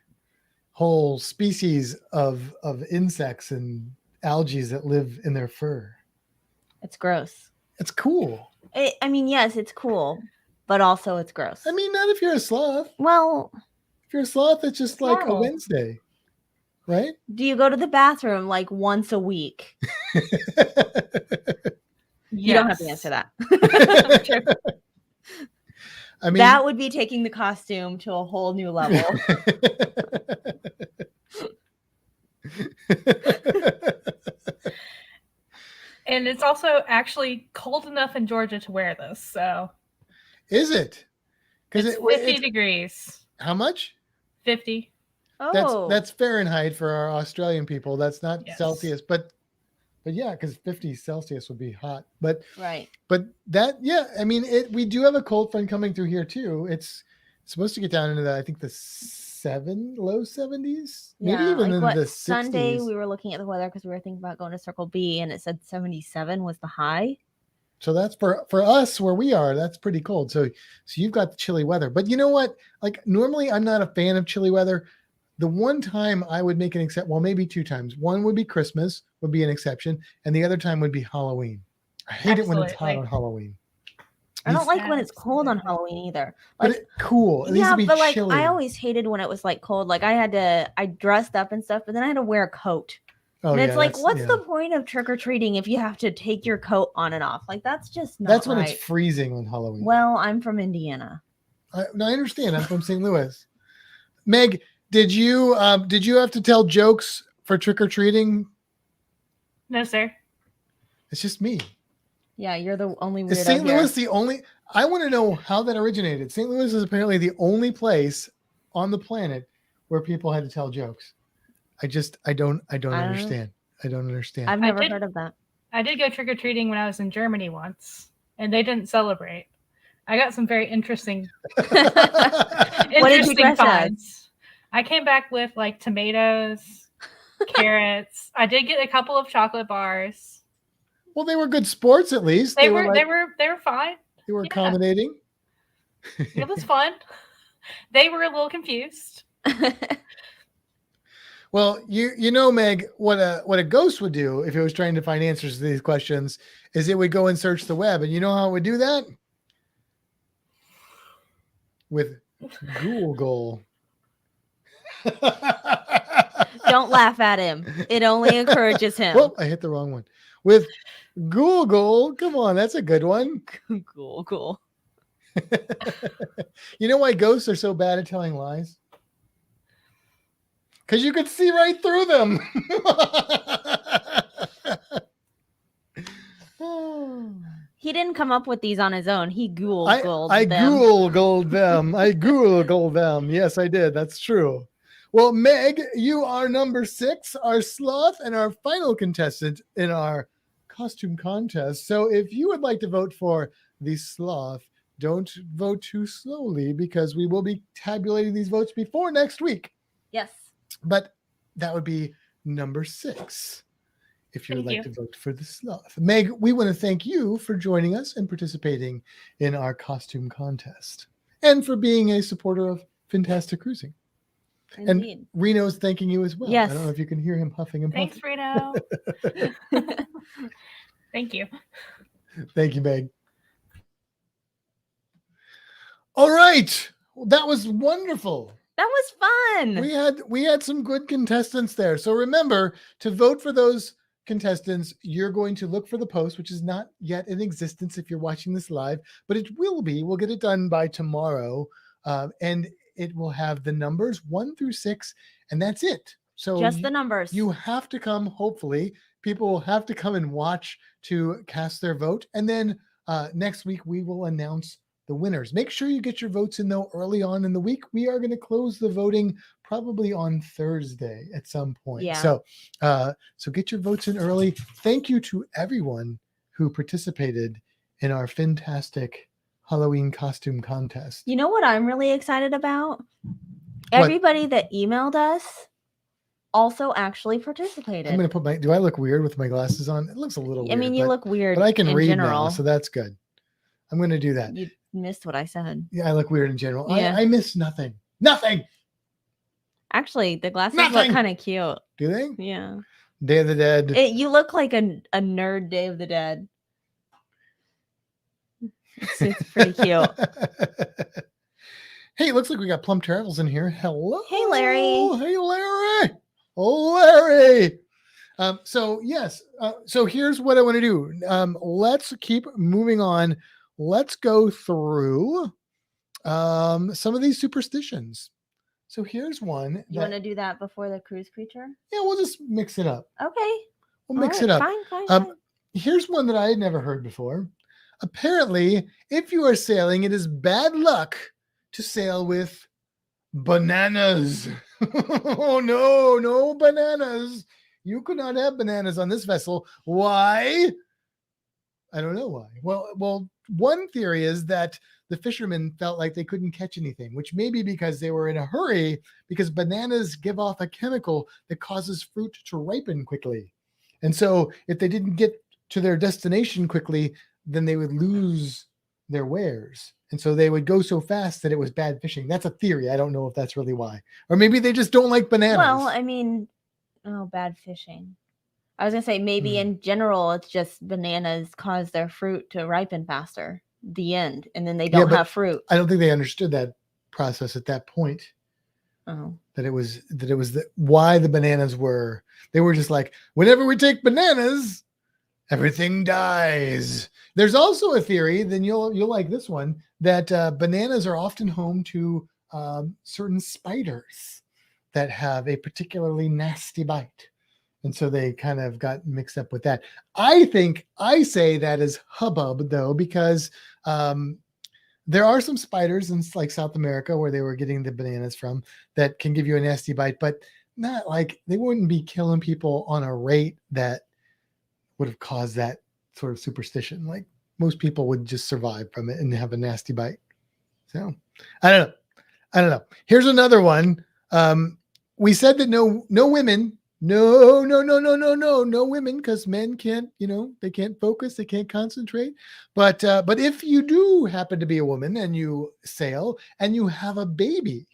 whole species of insects and algae that live in their fur. It's gross. It's cool. I mean, yes, it's cool, but also it's gross. I mean, not if you're a sloth. Well, if you're a sloth, it's just like normal. a Wednesday, right? Do you go to the bathroom like once a week? You don't have to answer that. I mean, that would be taking the costume to a whole new level. And it's also actually cold enough in Georgia to wear this. So is it? Because it's 50 degrees. How much? 50. Oh, That's Fahrenheit for our Australian people. That's not Yes. Celsius, but yeah, because 50 Celsius would be hot. But right. But that, yeah, I mean, we do have a cold front coming through here too. It's supposed to get down into the low 70s, maybe even in the 60s. Sunday we were looking at the weather because we were thinking about going to Circle B, and it said 77 was the high. So that's for us where we are. That's pretty cold. So you've got the chilly weather. But you know what? Like normally, I'm not a fan of chilly weather. The one time I would make an exception, well, maybe 2 times. One would be Christmas, would be an exception, and the other time would be Halloween. I hate it when it's hot on Halloween. I don't like when it's cold on Halloween either. Like, Like, cool. It needs to be but like chilly. I always hated when it was like cold. Like I dressed up and stuff, but then I had to wear a coat. Oh, and it's yeah, like, what's the point of trick or treating if you have to take your coat on and off? Like that's just not That's when right. it's freezing on Halloween. Well, I'm from Indiana. I understand. I'm from St. Louis. Meg, did you have to tell jokes for trick or treating? No, sir. It's just me. Yeah, you're the only weirdo Is St. here. Louis the only? I want to know how that originated. St. Louis is apparently the only place on the planet where people had to tell jokes. I don't understand. I don't understand. I've never heard of that. I did go trick-or-treating when I was in Germany once, and they didn't celebrate. I got some very interesting finds. I came back with like tomatoes, carrots. I did get a couple of chocolate bars. Well, they were good sports at least. They were fine. They were accommodating. It was fun. They were a little confused. Well, you know, Meg, what a ghost would do if it was trying to find answers to these questions is it would go and search the web. And you know how it would do that? With Google. Don't laugh at him. It only encourages him. Well, I hit the wrong one. With Google. Come on, that's a good one. Cool. You know why ghosts are so bad at telling lies? Because you could see right through them. He didn't come up with these on his own. He Googled I them. Googled them. I Googled them. Yes, I did. That's true. Well, Meg, you are number 6, our sloth, and our final contestant in our costume contest. So if you would like to vote for the sloth, don't vote too slowly because we will be tabulating these votes before next week. Yes. But that would be number 6 if you would Thank like you. to vote for the sloth. Meg, we want to thank you for joining us and participating in our costume contest and for being a supporter of Fintastic Cruising. Indeed. And Reno's thanking you as well. Yes. I don't know if you can hear him huffing and puffing. Thanks, Reno. Thank you. Thank you, Meg. All right. Well, that was wonderful. That was fun. We had some good contestants there. So remember to vote for those contestants. You're going to look for the post, which is not yet in existence if you're watching this live, but it will be. We'll get it done by tomorrow, and it will have the numbers 1 through 6, and that's it. So Just the numbers. you have to come. Hopefully, people will have to come and watch to cast their vote, and then next week we will announce the winners. Make sure you get your votes in though early on in the week. We are going to close the voting probably on Thursday at some point. Yeah. So get your votes in early. Thank you to everyone who participated in our Fintastic Halloween costume contest. You know what I'm really excited about? What? Everybody that emailed us also actually participated. I'm going to put do I look weird with my glasses on? It looks a little weird. I mean, you look weird but I can in read general. now, so that's good. I'm going to do that. You missed what I said. Yeah, I look weird in general. Yeah. I miss nothing. Nothing. Actually, the glasses Nothing. look kind of cute. Do they? Yeah. Day of the Dead. You look like a nerd Day of the Dead. It's pretty cute. Hey, it looks like we got Plum Travels in here. Hello. Hey, Larry. Hey, Larry. Oh, Larry. So yes. So here's what I want to do. Let's keep moving on. Let's go through some of these superstitions. So here's one. You want to do that before the cruise creature? Yeah, we'll just mix it up. Okay. We'll mix All it up. Fine. Here's one that I had never heard before. Apparently, if you are sailing, it is bad luck to sail with bananas. Oh, no bananas. You could not have bananas on this vessel. Why? I don't know why. Well, one theory is that the fishermen felt like they couldn't catch anything, which may be because they were in a hurry because bananas give off a chemical that causes fruit to ripen quickly. And so if they didn't get to their destination quickly, then they would lose their wares. And so they would go so fast that it was bad fishing. That's a theory. I don't know if that's really why. Or maybe they just don't like bananas. Well, I mean, bad fishing. I was going to say maybe in general, it's just bananas cause their fruit to ripen faster. The end. And then they don't have fruit. I don't think they understood that process at that point. Oh. That it was why the bananas were. They were just like, whenever we take bananas, everything dies. There's also a theory, then you'll like this one, that bananas are often home to certain spiders that have a particularly nasty bite. And so they kind of got mixed up with that. I say that is hubbub, though, because there are some spiders in like South America where they were getting the bananas from that can give you a nasty bite, but not like they wouldn't be killing people on a rate that would have caused that sort of superstition. Like most people would just survive from it and have a nasty bite. So I don't know. Here's another one. We said that no women. No women, because men can't, they can't focus, they can't concentrate. But if you do happen to be a woman and you sail and you have a baby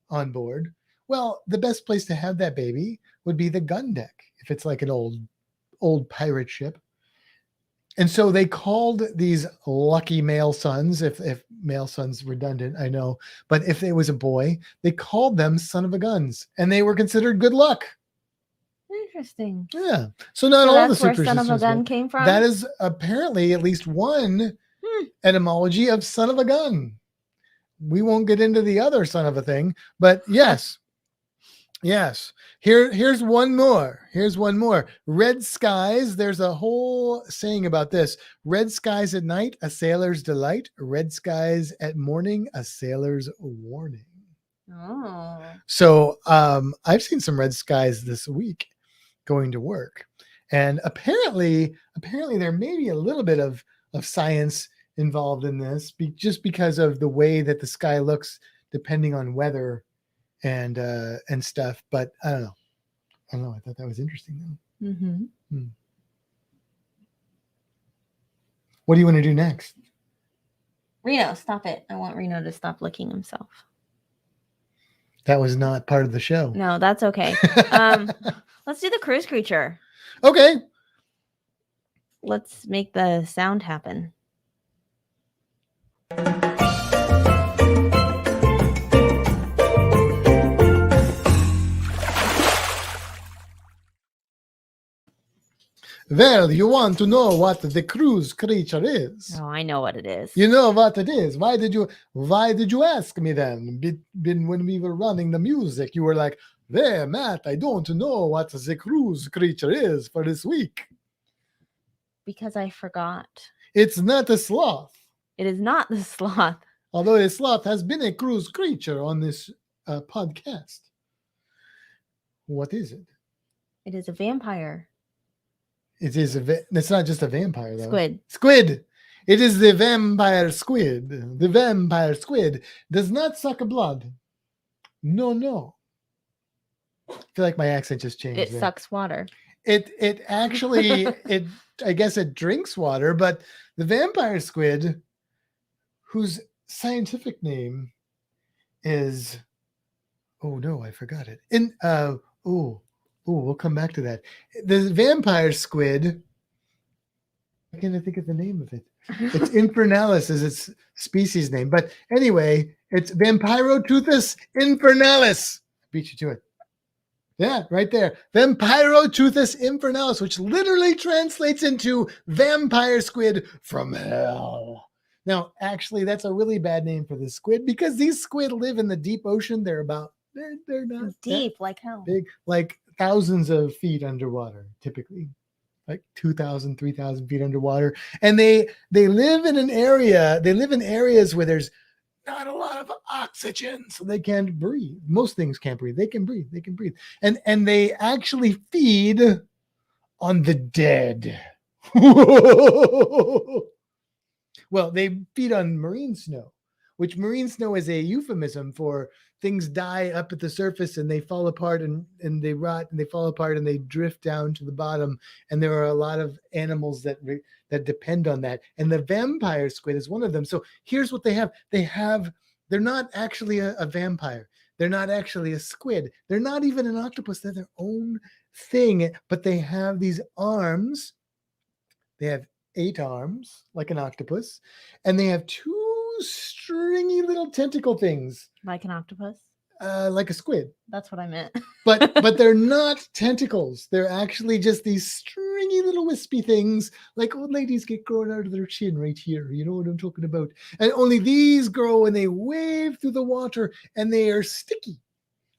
on board, well, the best place to have that baby would be the gun deck. If it's like an old pirate ship. And so they called these lucky male sons, if male sons redundant, I know, but if it was a boy, they called them son of a guns, and they were considered good luck. Interesting. Yeah. So not So all the that's where son of a superstitions. gun but came from? That is apparently at least one etymology of son of a gun. We won't get into the other son of a thing, but yes. Yes. Here's one more. Here's one more. Red skies. There's a whole saying about this. Red skies at night, a sailor's delight. Red skies at morning, a sailor's warning. Oh. So I've seen some red skies this week going to work. And apparently there may be a little bit of science involved in this, just because of the way that the sky looks depending on weather and stuff. But I don't know. I thought that was interesting though. Mm-hmm. What do you want to do next? Reno, stop it. I want Reno to stop licking himself. That was not part of the show. No, that's okay. Let's do the cruise creature. Okay. Let's make the sound happen. Well, you want to know what the cruise creature is? Oh, I know what it is. You know what it is. Why did you ask me then? When we were running the music, you were like, "There, Matt, I don't know what the cruise creature is for this week." Because I forgot. It's not a sloth. It is not the sloth. Although a sloth has been a cruise creature on this podcast. What is it? It is a vampire. It is it's not just a vampire though. Squid. It is the vampire squid. The vampire squid does not suck blood. No. I feel like my accent just changed. It sucks water. It actually I guess it drinks water, but the vampire squid, whose scientific name is, oh no, I forgot it. We'll come back to that. The vampire squid, I can't think of the name of it. It's Infernalis is its species name. But anyway, it's Vampirotuthis infernalis. Beat you to it. Yeah, right there. Vampirotuthis infernalis, which literally translates into vampire squid from hell. Now, actually, that's a really bad name for the squid because these squid live in the deep ocean. They're not deep like hell. Big, like thousands of feet underwater, typically. Like 2,000, 3,000 feet underwater. And they live in areas where there's not a lot of oxygen, so they can't breathe. Most things can't breathe. They can breathe. And they actually feed on the dead. Well, they feed on marine snow, which marine snow is a euphemism for things die up at the surface and they fall apart and they rot and they fall apart and they drift down to the bottom. And there are a lot of animals that depend on that. And the vampire squid is one of them. So here's what they have. They're not actually a vampire. They're not actually a squid. They're not even an octopus. They're their own thing, but they have these arms. They have 8 arms like an octopus, and they have 2 stringy little tentacle things like an octopus, like a squid. That's what I meant. but they're not tentacles. They're actually just these stringy little wispy things like old ladies get growing out of their chin right here. You know what I'm talking about? And only these grow and they wave through the water and they are sticky.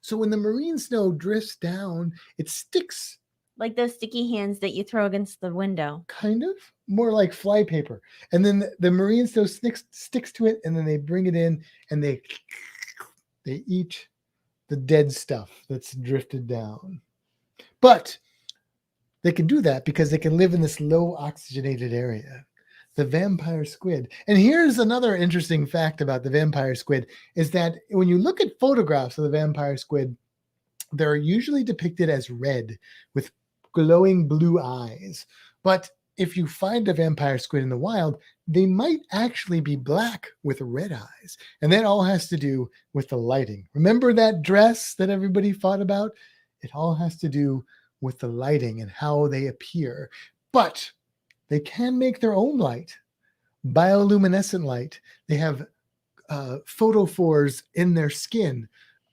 So when the marine snow drifts down, it sticks. Like those sticky hands that you throw against the window. Kind of. More like fly paper. And then the marine snow sticks to it, and then they bring it in and they eat the dead stuff that's drifted down. But they can do that because they can live in this low oxygenated area. The vampire squid. And here's another interesting fact about the vampire squid is that when you look at photographs of the vampire squid, they're usually depicted as red with glowing blue eyes. But if you find a vampire squid in the wild, they might actually be black with red eyes. And that all has to do with the lighting. Remember that dress that everybody fought about? It all has to do with the lighting and how they appear. But they can make their own light, bioluminescent light. They have photophores in their skin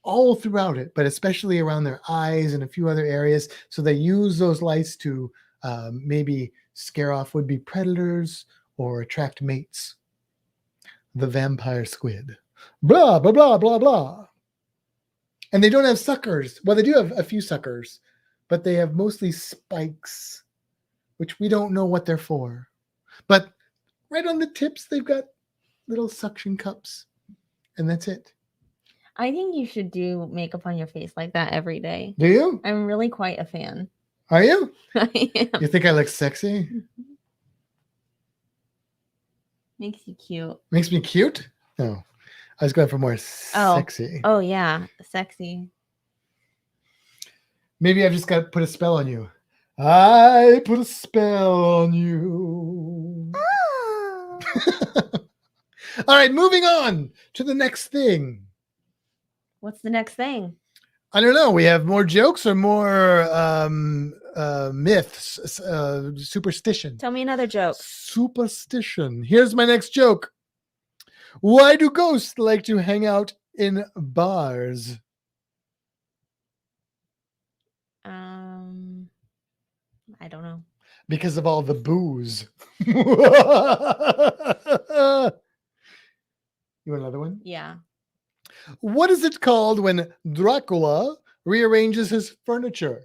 all throughout it, but especially around their eyes and a few other areas. So they use those lights to maybe scare off would-be predators or attract mates. The vampire squid. Blah, blah, blah, blah, blah. And they don't have suckers. Well, they do have a few suckers, but they have mostly spikes, which we don't know what they're for. But right on the tips, they've got little suction cups, and that's it. I think you should do makeup on your face like that every day. Do you? I'm really quite a fan. Are you? I am. You think I look sexy? Makes you cute. Makes me cute? No. I was going for more sexy. Oh, yeah. Sexy. Maybe I've just got to put a spell on you. I put a spell on you. All right, moving on to the next thing. What's the next thing? I don't know. We have more jokes or more myths, superstition. Tell me another joke. Superstition. Here's my next joke. Why do ghosts like to hang out in bars? I don't know. Because of all the booze. You want another one? Yeah. What is it called when Dracula rearranges his furniture?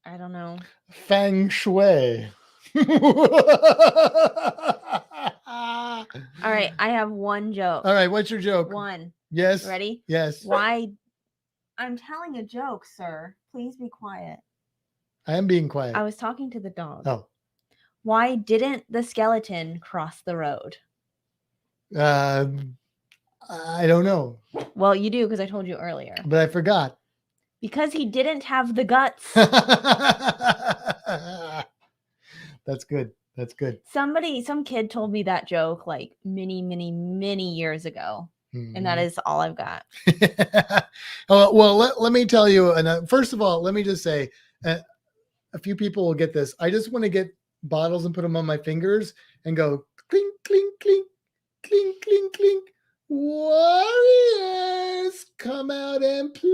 I don't know. Feng Shui. All right. I have one joke. All right. What's your joke? One. Yes. Ready? Yes. Why? I'm telling a joke, sir. Please be quiet. I am being quiet. I was talking to the dog. Oh. Why didn't the skeleton cross the road? I don't know. Well, you do because I told you earlier. But I forgot. Because he didn't have the guts. That's good. That's good. Some kid told me that joke like many years ago. And that is all I've got. Well, let me tell you. And first of all, let me just say, a few people will get this. I just want to get bottles and put them on my fingers and go clink, clink, clink, clink, clink, clink. Warriors, come out and play.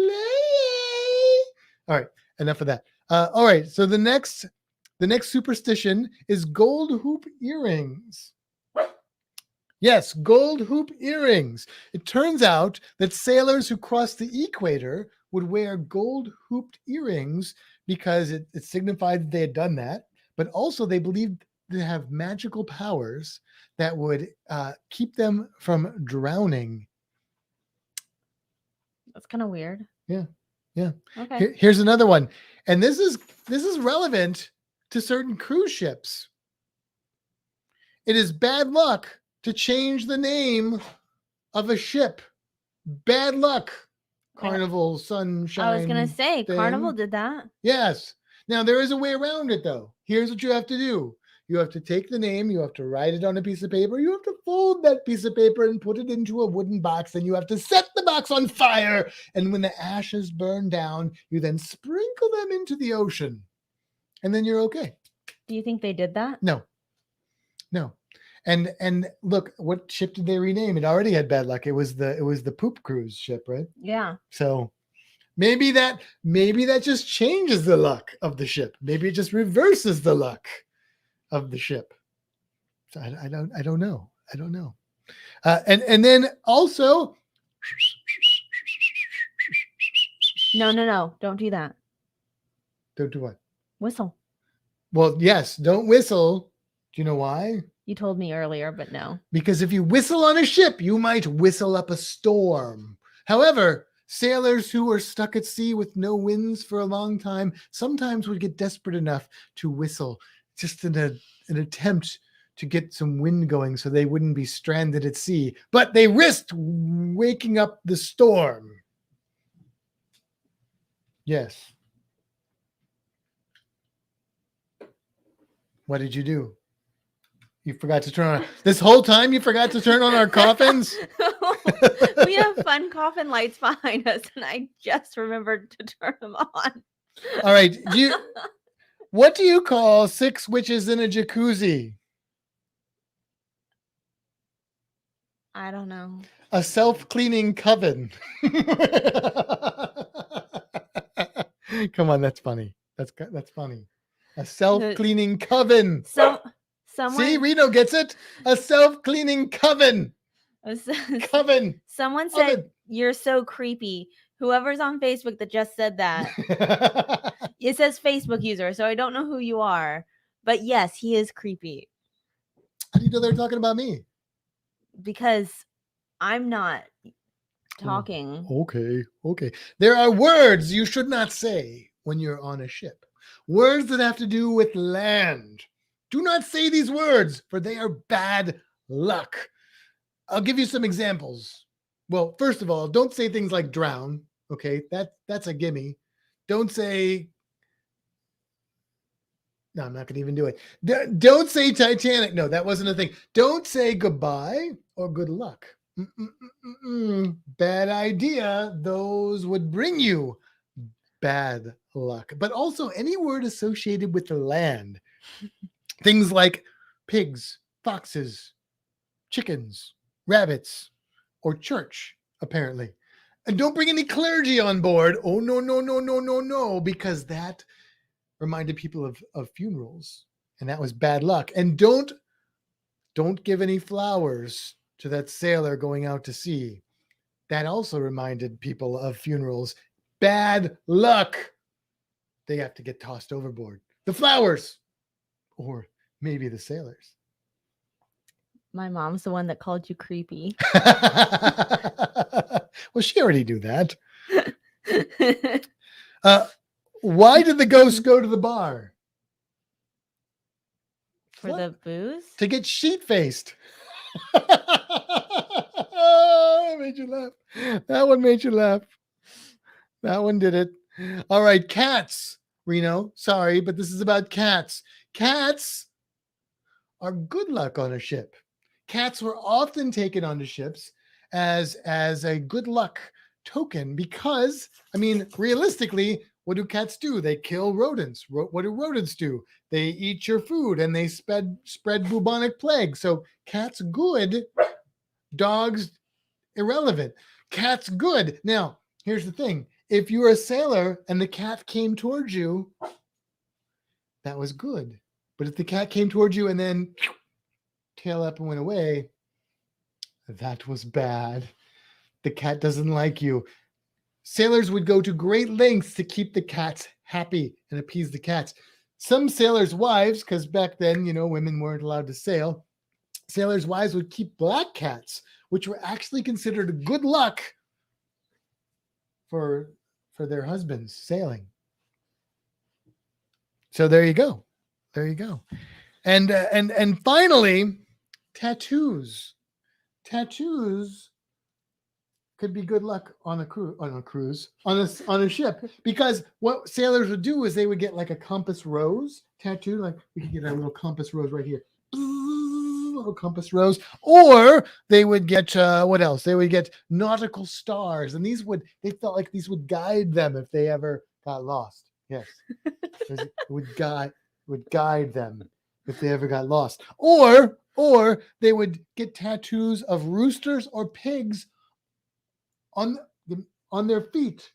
All right, enough of that. All right, so the next superstition is gold hoop earrings. Yes, gold hoop earrings. It turns out that sailors who crossed the equator would wear gold hooped earrings because it signified that they had done that, but also they believed they have magical powers that would keep them from drowning. That's kind of weird. Yeah. Okay. Here's another one, and this is relevant to certain cruise ships. It is bad luck to change the name of a ship. Bad luck. Carnival, Sunshine. I was going to say, thing. Carnival did that. Yes. Now, there is a way around it, though. Here's what you have to do. You have to take the name, you have to write it on a piece of paper, you have to fold that piece of paper and put it into a wooden box, and you have to set the box on fire. And when the ashes burn down, you then sprinkle them into the ocean. And then you're okay. Do you think they did that? No. And look, what ship did they rename? It already had bad luck. It was the poop cruise ship, right? Yeah. So maybe that just changes the luck of the ship. Maybe it just reverses the luck of the ship. So I don't know. And then also. No. Don't do that. Don't do what? Whistle. Well, yes. Don't whistle. Do you know why? You told me earlier, but no. Because if you whistle on a ship, you might whistle up a storm. However, sailors who are stuck at sea with no winds for a long time sometimes would get desperate enough to whistle just in an attempt to get some wind going so they wouldn't be stranded at sea. But they risked waking up the storm. Yes. What did you do? You forgot to turn on this whole time. You forgot to turn on our coffins. We have fun coffin lights behind us, and I just remembered to turn them on. All right. What do you call 6 witches in a jacuzzi? I don't know. A self-cleaning coven. Come on, that's funny. That's funny. A self-cleaning coven. Someone See, Reno gets it. A self-cleaning coven. Coven. Someone said Coven. you're so creepy. Whoever's on Facebook that just said that. It says Facebook user, so I don't know who you are. But yes, he is creepy. How do you know they're talking about me? Because I'm not talking. Okay. There are words you should not say when you're on a ship. Words that have to do with land. Do not say these words, for they are bad luck. I'll give you some examples. Well, first of all, don't say things like drown. Okay, that's a gimme. Don't say. No, I'm not going to even do it. Don't say Titanic. No, that wasn't a thing. Don't say goodbye or good luck. Bad idea. Those would bring you bad luck. But also any word associated with the land. Things like pigs, foxes, chickens, rabbits, or church, apparently. And don't bring any clergy on board. Oh, no, because that reminded people of funerals, and that was bad luck. And don't give any flowers to that sailor going out to sea. That also reminded people of funerals. Bad luck. They have to get tossed overboard. The flowers, or maybe the sailors. My mom's the one that called you creepy. Well, she already knew that. Why did the ghost go to the bar? For the booze? To get sheet-faced. Oh, that made you laugh. That one made you laugh. That one did it. All right, cats. Reno, sorry, but this is about cats. Cats are good luck on a ship. Cats were often taken onto ships as a good luck token because, I mean, realistically, what do cats do? They kill rodents. What do rodents do? They eat your food and they spread bubonic plague. So cats good, dogs irrelevant. Cats good. Now, here's the thing. If you were a sailor and the cat came towards you, that was good. But if the cat came towards you and then tail up and went away, that was bad. The cat doesn't like you. Sailors would go to great lengths to keep the cats happy and appease the cats. Some sailors' wives, because back then, women weren't allowed to sail, sailors' wives would keep black cats, which were actually considered good luck for their husbands sailing. So there you go. And finally, tattoos. Tattoos could be good luck on a ship, because what sailors would do is they would get like a compass rose tattoo. Like we could get a little compass rose right here, little compass rose, or they would get what else? They would get nautical stars, and they felt like these would guide them if they ever got lost. Yes, it would guide them if they ever got lost, or they would get tattoos of roosters or pigs on their feet.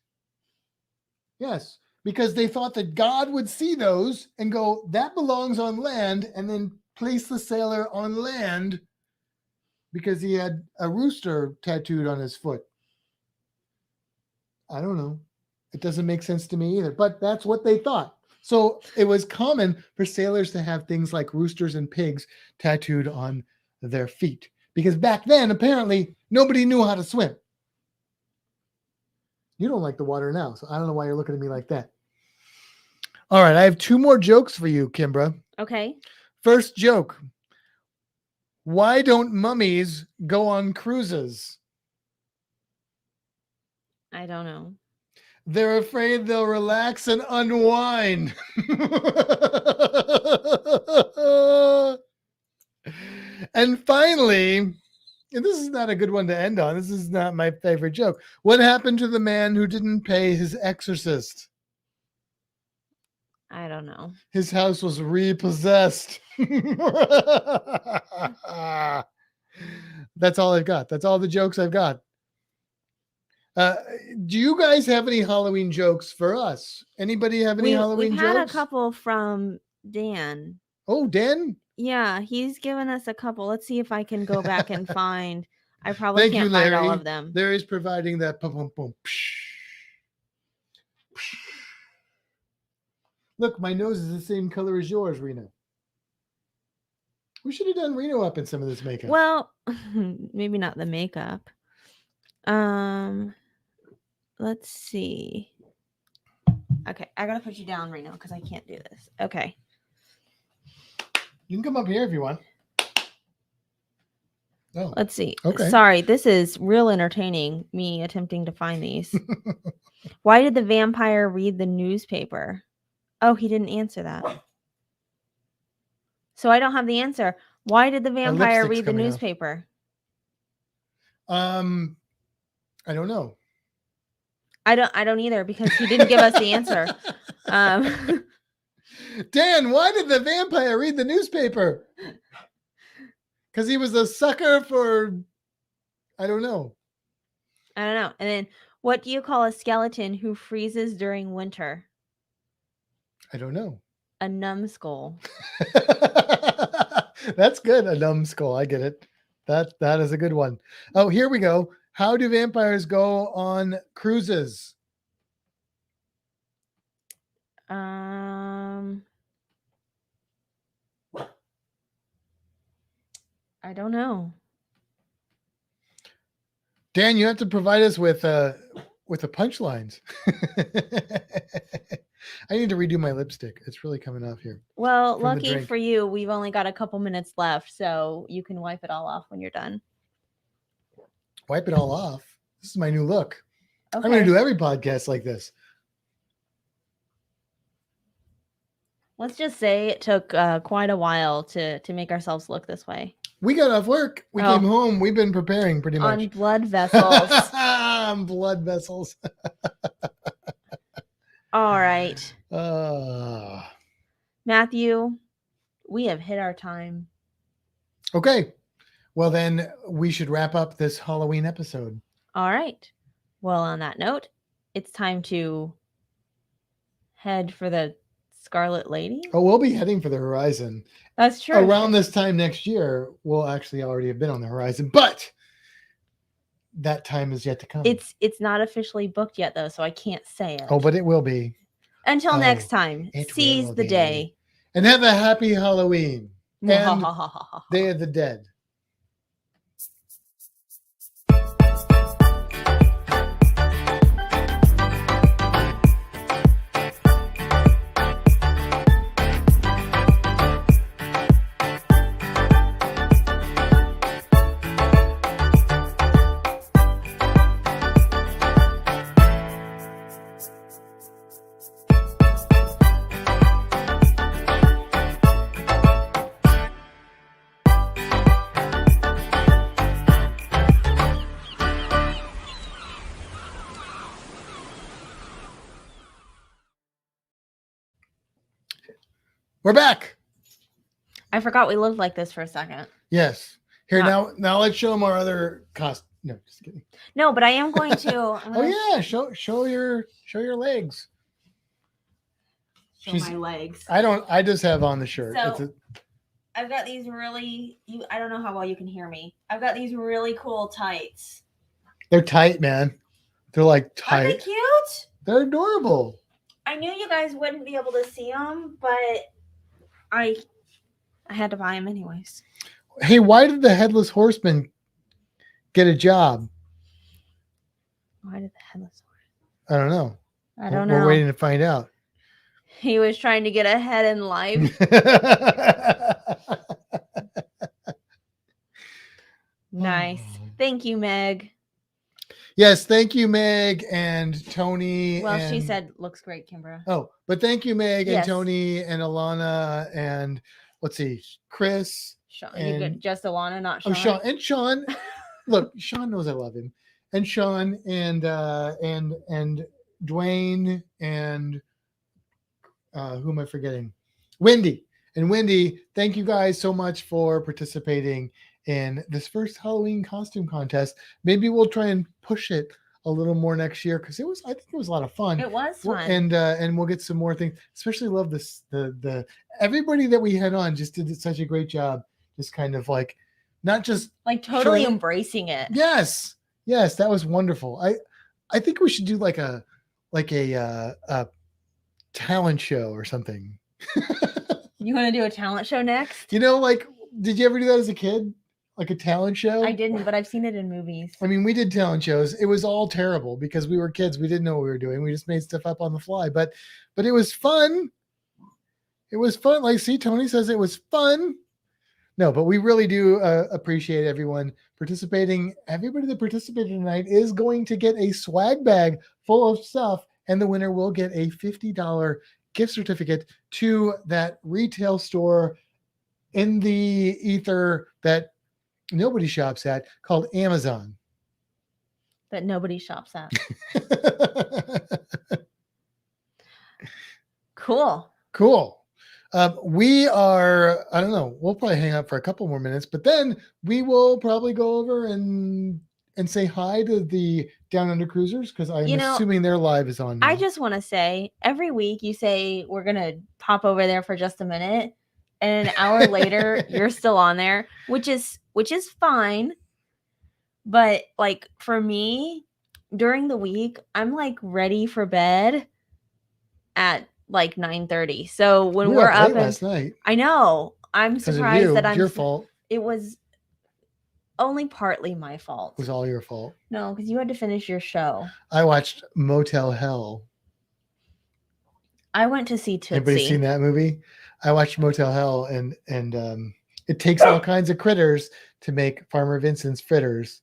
Yes, because they thought that God would see those and go, that belongs on land, and then place the sailor on land because he had a rooster tattooed on his foot. I don't know. It doesn't make sense to me either, but that's what they thought. So it was common for sailors to have things like roosters and pigs tattooed on their feet, because back then, apparently, nobody knew how to swim. You don't like the water now, so I don't know why you're looking at me like that. All right, I have 2 more jokes for you, Kimbra. Okay. First joke. Why don't mummies go on cruises? I don't know. They're afraid they'll relax and unwind. And finally, and this is not a good one to end on. This is not my favorite joke. What happened to the man who didn't pay his exorcist? I don't know. His house was repossessed. That's all I've got. That's all the jokes I've got. Do you guys have any Halloween jokes for us? Anybody have any Halloween We've jokes? had a couple from Dan. Oh, Dan? Yeah, he's given us a couple. Let's see if I can go back and find. I probably Thank can't you, find Larry. all of them. Larry's providing that. Boom, boom, boom. Look, my nose is the same color as yours, Reno. We should have done Reno up in some of this makeup. Well, maybe not the makeup. Let's see. Okay, I gotta put you down, Reno, because I can't do this. Okay. You can come up here if you want. Oh, Let's see. Okay. Sorry, this is real entertaining, me attempting to find these. Why did the vampire read the newspaper? Oh, he didn't answer that. So I don't have the answer. Why did the vampire lipstick's read the coming off. newspaper? I don't know. I don't either, because he didn't give us the answer. Dan, why did the vampire read the newspaper? Because he was a sucker for, I don't know. I don't know. And then, what do you call a skeleton who freezes during winter? I don't know. A numbskull. That's good. A numbskull. I get it. That is a good one. Oh, here we go. How do vampires go on cruises? I don't know. Dan, you have to provide us with the punchlines. I need to redo my lipstick. It's really coming off here. Well, From the lucky drink. for you, we've only got a couple minutes left, so you can wipe it all off when you're done. Wipe it all off. This is my new look. Okay. I'm going to do every podcast like this. Let's just say it took quite a while to make ourselves look this way. We got off work. We Oh. came home. We've been preparing pretty much. On blood vessels. On blood vessels. All right. Uh, Matthew, we have hit our time. okay. Well, then we should wrap up this Halloween episode. All right. Well, on that note, it's time to head for the Scarlet Lady. Oh, we'll be heading for the horizon. That's true. Around this time next year, we'll actually already have been on the horizon, but that time is yet to come. It's not officially booked yet, though, so I can't say it. Oh, but it will be. Until Oh, next time, it seize will the be. day. And have a happy Halloween and Day of the Dead. We're back. I forgot we looked like this for a second. Yes. Here Yeah. now let's show them our other cost. No, just kidding. No, but I am going to. Oh yeah, show your legs. Show She's- my legs. I just have on the shirt. So- I've got these really. I don't know how well you can hear me. I've got these really cool tights. They're tight, man. They're like Are they tight. cute? They're adorable. I knew you guys wouldn't be able to see them, but I had to buy them anyways. Hey, why did the Headless Horseman get a job? Why did the headless horse? I don't know. I don't We're know. waiting to find out. He was trying to get ahead in life. Nice. Thank you, Meg. Yes, thank you, Meg and Tony. Well, she and- said looks great, Kimbra. Oh, but thank you, Meg and Yes. Tony and Alana and let's see, Chris. Sean, you and- good? Just Alana, not Sean. Oh, Sean and Sean. Look, Sean knows I love him. And Sean and Dwayne and who am I forgetting? Wendy. And Wendy, thank you guys so much for participating in this first Halloween costume contest. Maybe we'll try and push it a little more next year because I think it was a lot of fun. It was fun. And we'll get some more things. Especially love this the everybody that we had on just did such a great job. Just kind of like not just like totally showing- embracing it. Yes, that was wonderful. I think we should do like a talent show or something. You want to do a talent show next? Like, did you ever do that as a kid? Like a talent show? I didn't, but I've seen it in movies. I mean, we did talent shows. It was all terrible because we were kids. We didn't know what we were doing. We just made stuff up on the fly. But it was fun. It was fun. Like, see, Tony says it was fun. No, but we really do appreciate everyone participating. Everybody that participated tonight is going to get a swag bag full of stuff, and the winner will get a $50 gift certificate to that retail store in the ether that nobody shops at called Amazon. That nobody shops at. Cool. We are, I don't know, we'll probably hang out for a couple more minutes, but then we will probably go over and say hi to the Down Under Cruisers because I'm assuming their live is on now. I just want to say, every week you say we're going to pop over there for just a minute, and an hour later you're still on there, which is fine. But like for me, during the week, I'm like ready for bed at like 9:30. So when we're up last night. I know. I'm surprised that your fault. It was only partly my fault. It was all your fault. No, because you had to finish your show. I watched Motel Hell. I went to see Tootsie. Anybody seen that movie? I watched Motel Hell, and it takes all kinds of critters to make Farmer Vincent's fritters.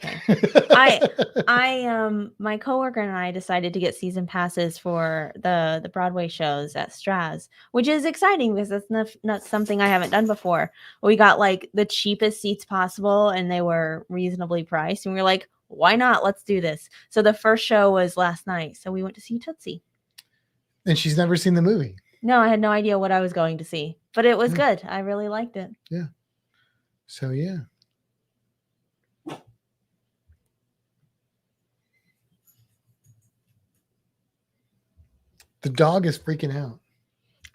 Okay. My coworker and I decided to get season passes for the Broadway shows at Straz, which is exciting because that's not something I haven't done before. We got like the cheapest seats possible, and they were reasonably priced, and we were like, why not? Let's do this. So the first show was last night, so we went to see Tootsie. And she's never seen the movie. No, I had no idea what I was going to see, but it was good. I really liked it. Yeah. So yeah. The dog is freaking out.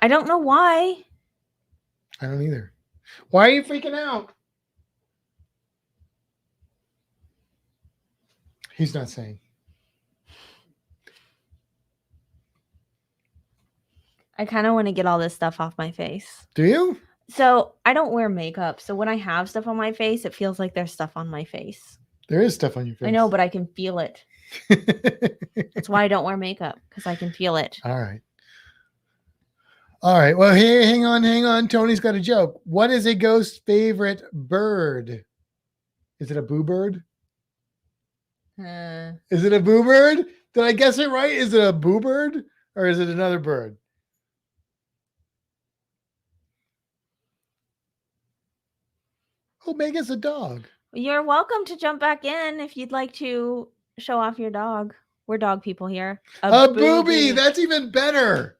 I don't know why. I don't either. Why are you freaking out? He's not saying. I kind of want to get all this stuff off my face. Do you? So I don't wear makeup. So when I have stuff on my face, it feels like there's stuff on my face. There is stuff on your face. I know, but I can feel it. That's why I don't wear makeup, because I can feel it. All right. Well, hey, hang on. Tony's got a joke. What is a ghost's favorite bird? Is it a boo bird? Is it a boo bird? Did I guess it right? Is it a boo bird or is it another bird? Oh, Megan's a dog. You're welcome to jump back in if you'd like to show off your dog. We're dog people here. A booby. That's even better.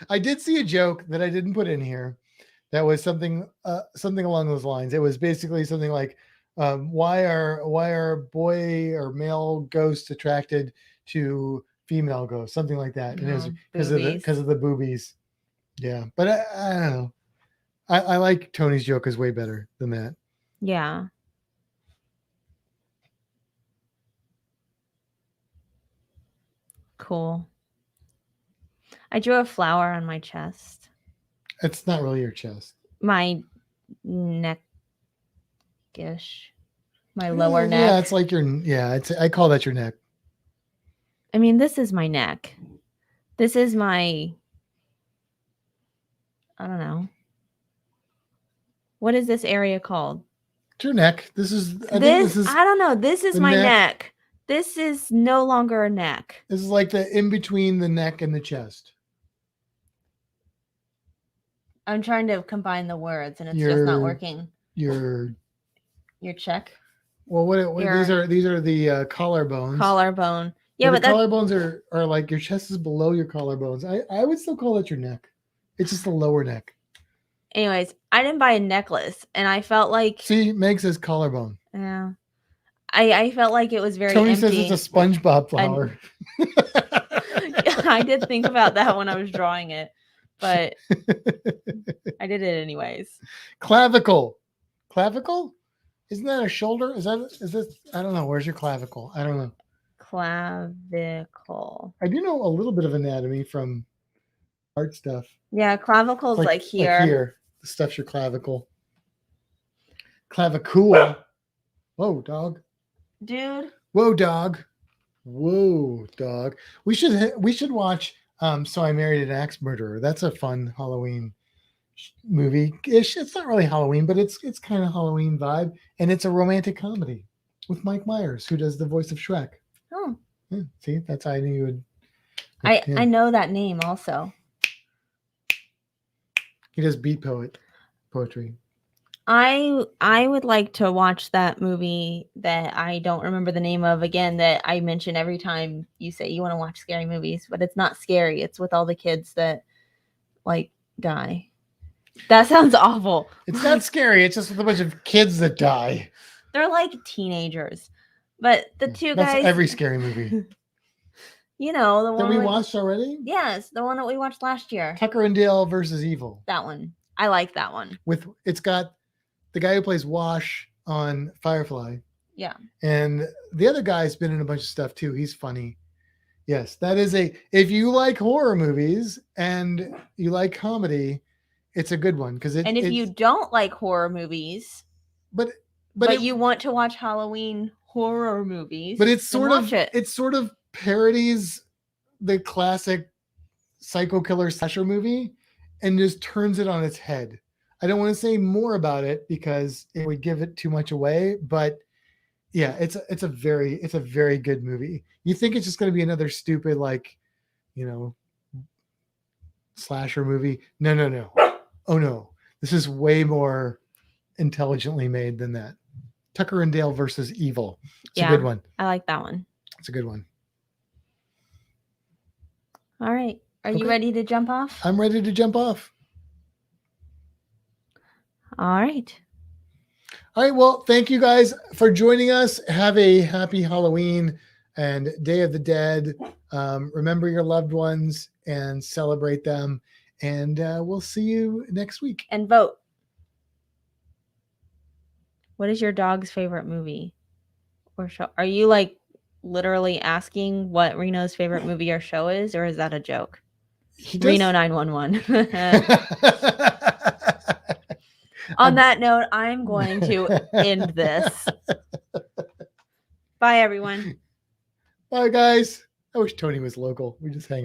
I did see a joke that I didn't put in here. That was something along those lines. It was basically something like, why are boy or male ghosts attracted to female ghosts? Something like that. And it was because of the boobies. Yeah, but I don't know. I like Tony's joke is way better than that. Yeah. Cool. I drew a flower on my chest. It's not really your chest. My neck-ish. My lower neck. Yeah, it's like I call that your neck. I mean, this is my neck. This is my, I don't know. What is this area called? It's your neck. This is I don't know. This is my neck. This is no longer a neck. This is like the in between the neck and the chest. I'm trying to combine the words and it's just not working. Your check. Well, what Your these are the collarbones. collarbone. Yeah, but but the that, collarbones are like your chest is below your collarbones. I would still call it your neck. It's just the lower neck. anyways, I didn't buy a necklace, and I felt like, See, Meg says collarbone. yeah, I felt like it was very Tony empty. says it's a SpongeBob flower. I did think about that when I was drawing it, but I did it anyways. Clavicle. Clavicle? Isn't that a shoulder? Is this? I don't know. Where's your clavicle? I don't know. Clavicle. I do know a little bit of anatomy from art stuff. Yeah, clavicle's like here. Like here. The stuff's your clavicle. Clavicool. Whoa, dog. Dude. Whoa, dog. Whoa, dog. We should watch So I Married an Axe Murderer. That's a fun Halloween movie. It's not really Halloween, but it's kind of Halloween vibe, and it's a romantic comedy with Mike Myers, who does the voice of Shrek. Oh. Yeah, see, that's how I knew you would. I know that name also. He does beat poetry. I would like to watch that movie that I don't remember the name of again, that I mention every time you say you want to watch scary movies, but it's not scary. It's with all the kids that like die. That sounds awful. It's not scary. It's just with a bunch of kids that die. They're like teenagers. But the two That's guys, every scary movie. you know, the That one we with- watched already? Yes, the one that we watched last year. Tucker and Dale versus Evil. That one. I like that one. It's got the guy who plays Wash on Firefly. Yeah. And the other guy's been in a bunch of stuff too. He's funny. Yes, that is if you like horror movies and you like comedy, it's a good one because And if you don't like horror movies, but you want to watch Halloween horror movies, but it's then sort of watch it. it sort of parodies the classic psycho killer slasher movie and just turns it on its head. I don't want to say more about it because it would give it too much away, but yeah, it's a very good movie. You think it's just going to be another stupid slasher movie? No. Oh no. This is way more intelligently made than that. Tucker and Dale versus Evil. It's a good one. I like that one. It's a good one. All right. Are Okay. you ready to jump off? I'm ready to jump off. All right. All right. Well, thank you guys for joining us. Have a happy Halloween and Day of the Dead. Remember your loved ones and celebrate them. And we'll see you next week. And vote. What is your dog's favorite movie or show? Are you like literally asking what Reno's favorite movie or show is, or is that a joke? Reno 911. On that note, I'm going to end this. Bye, everyone. Bye, guys. I wish Tony was local. We just hang out.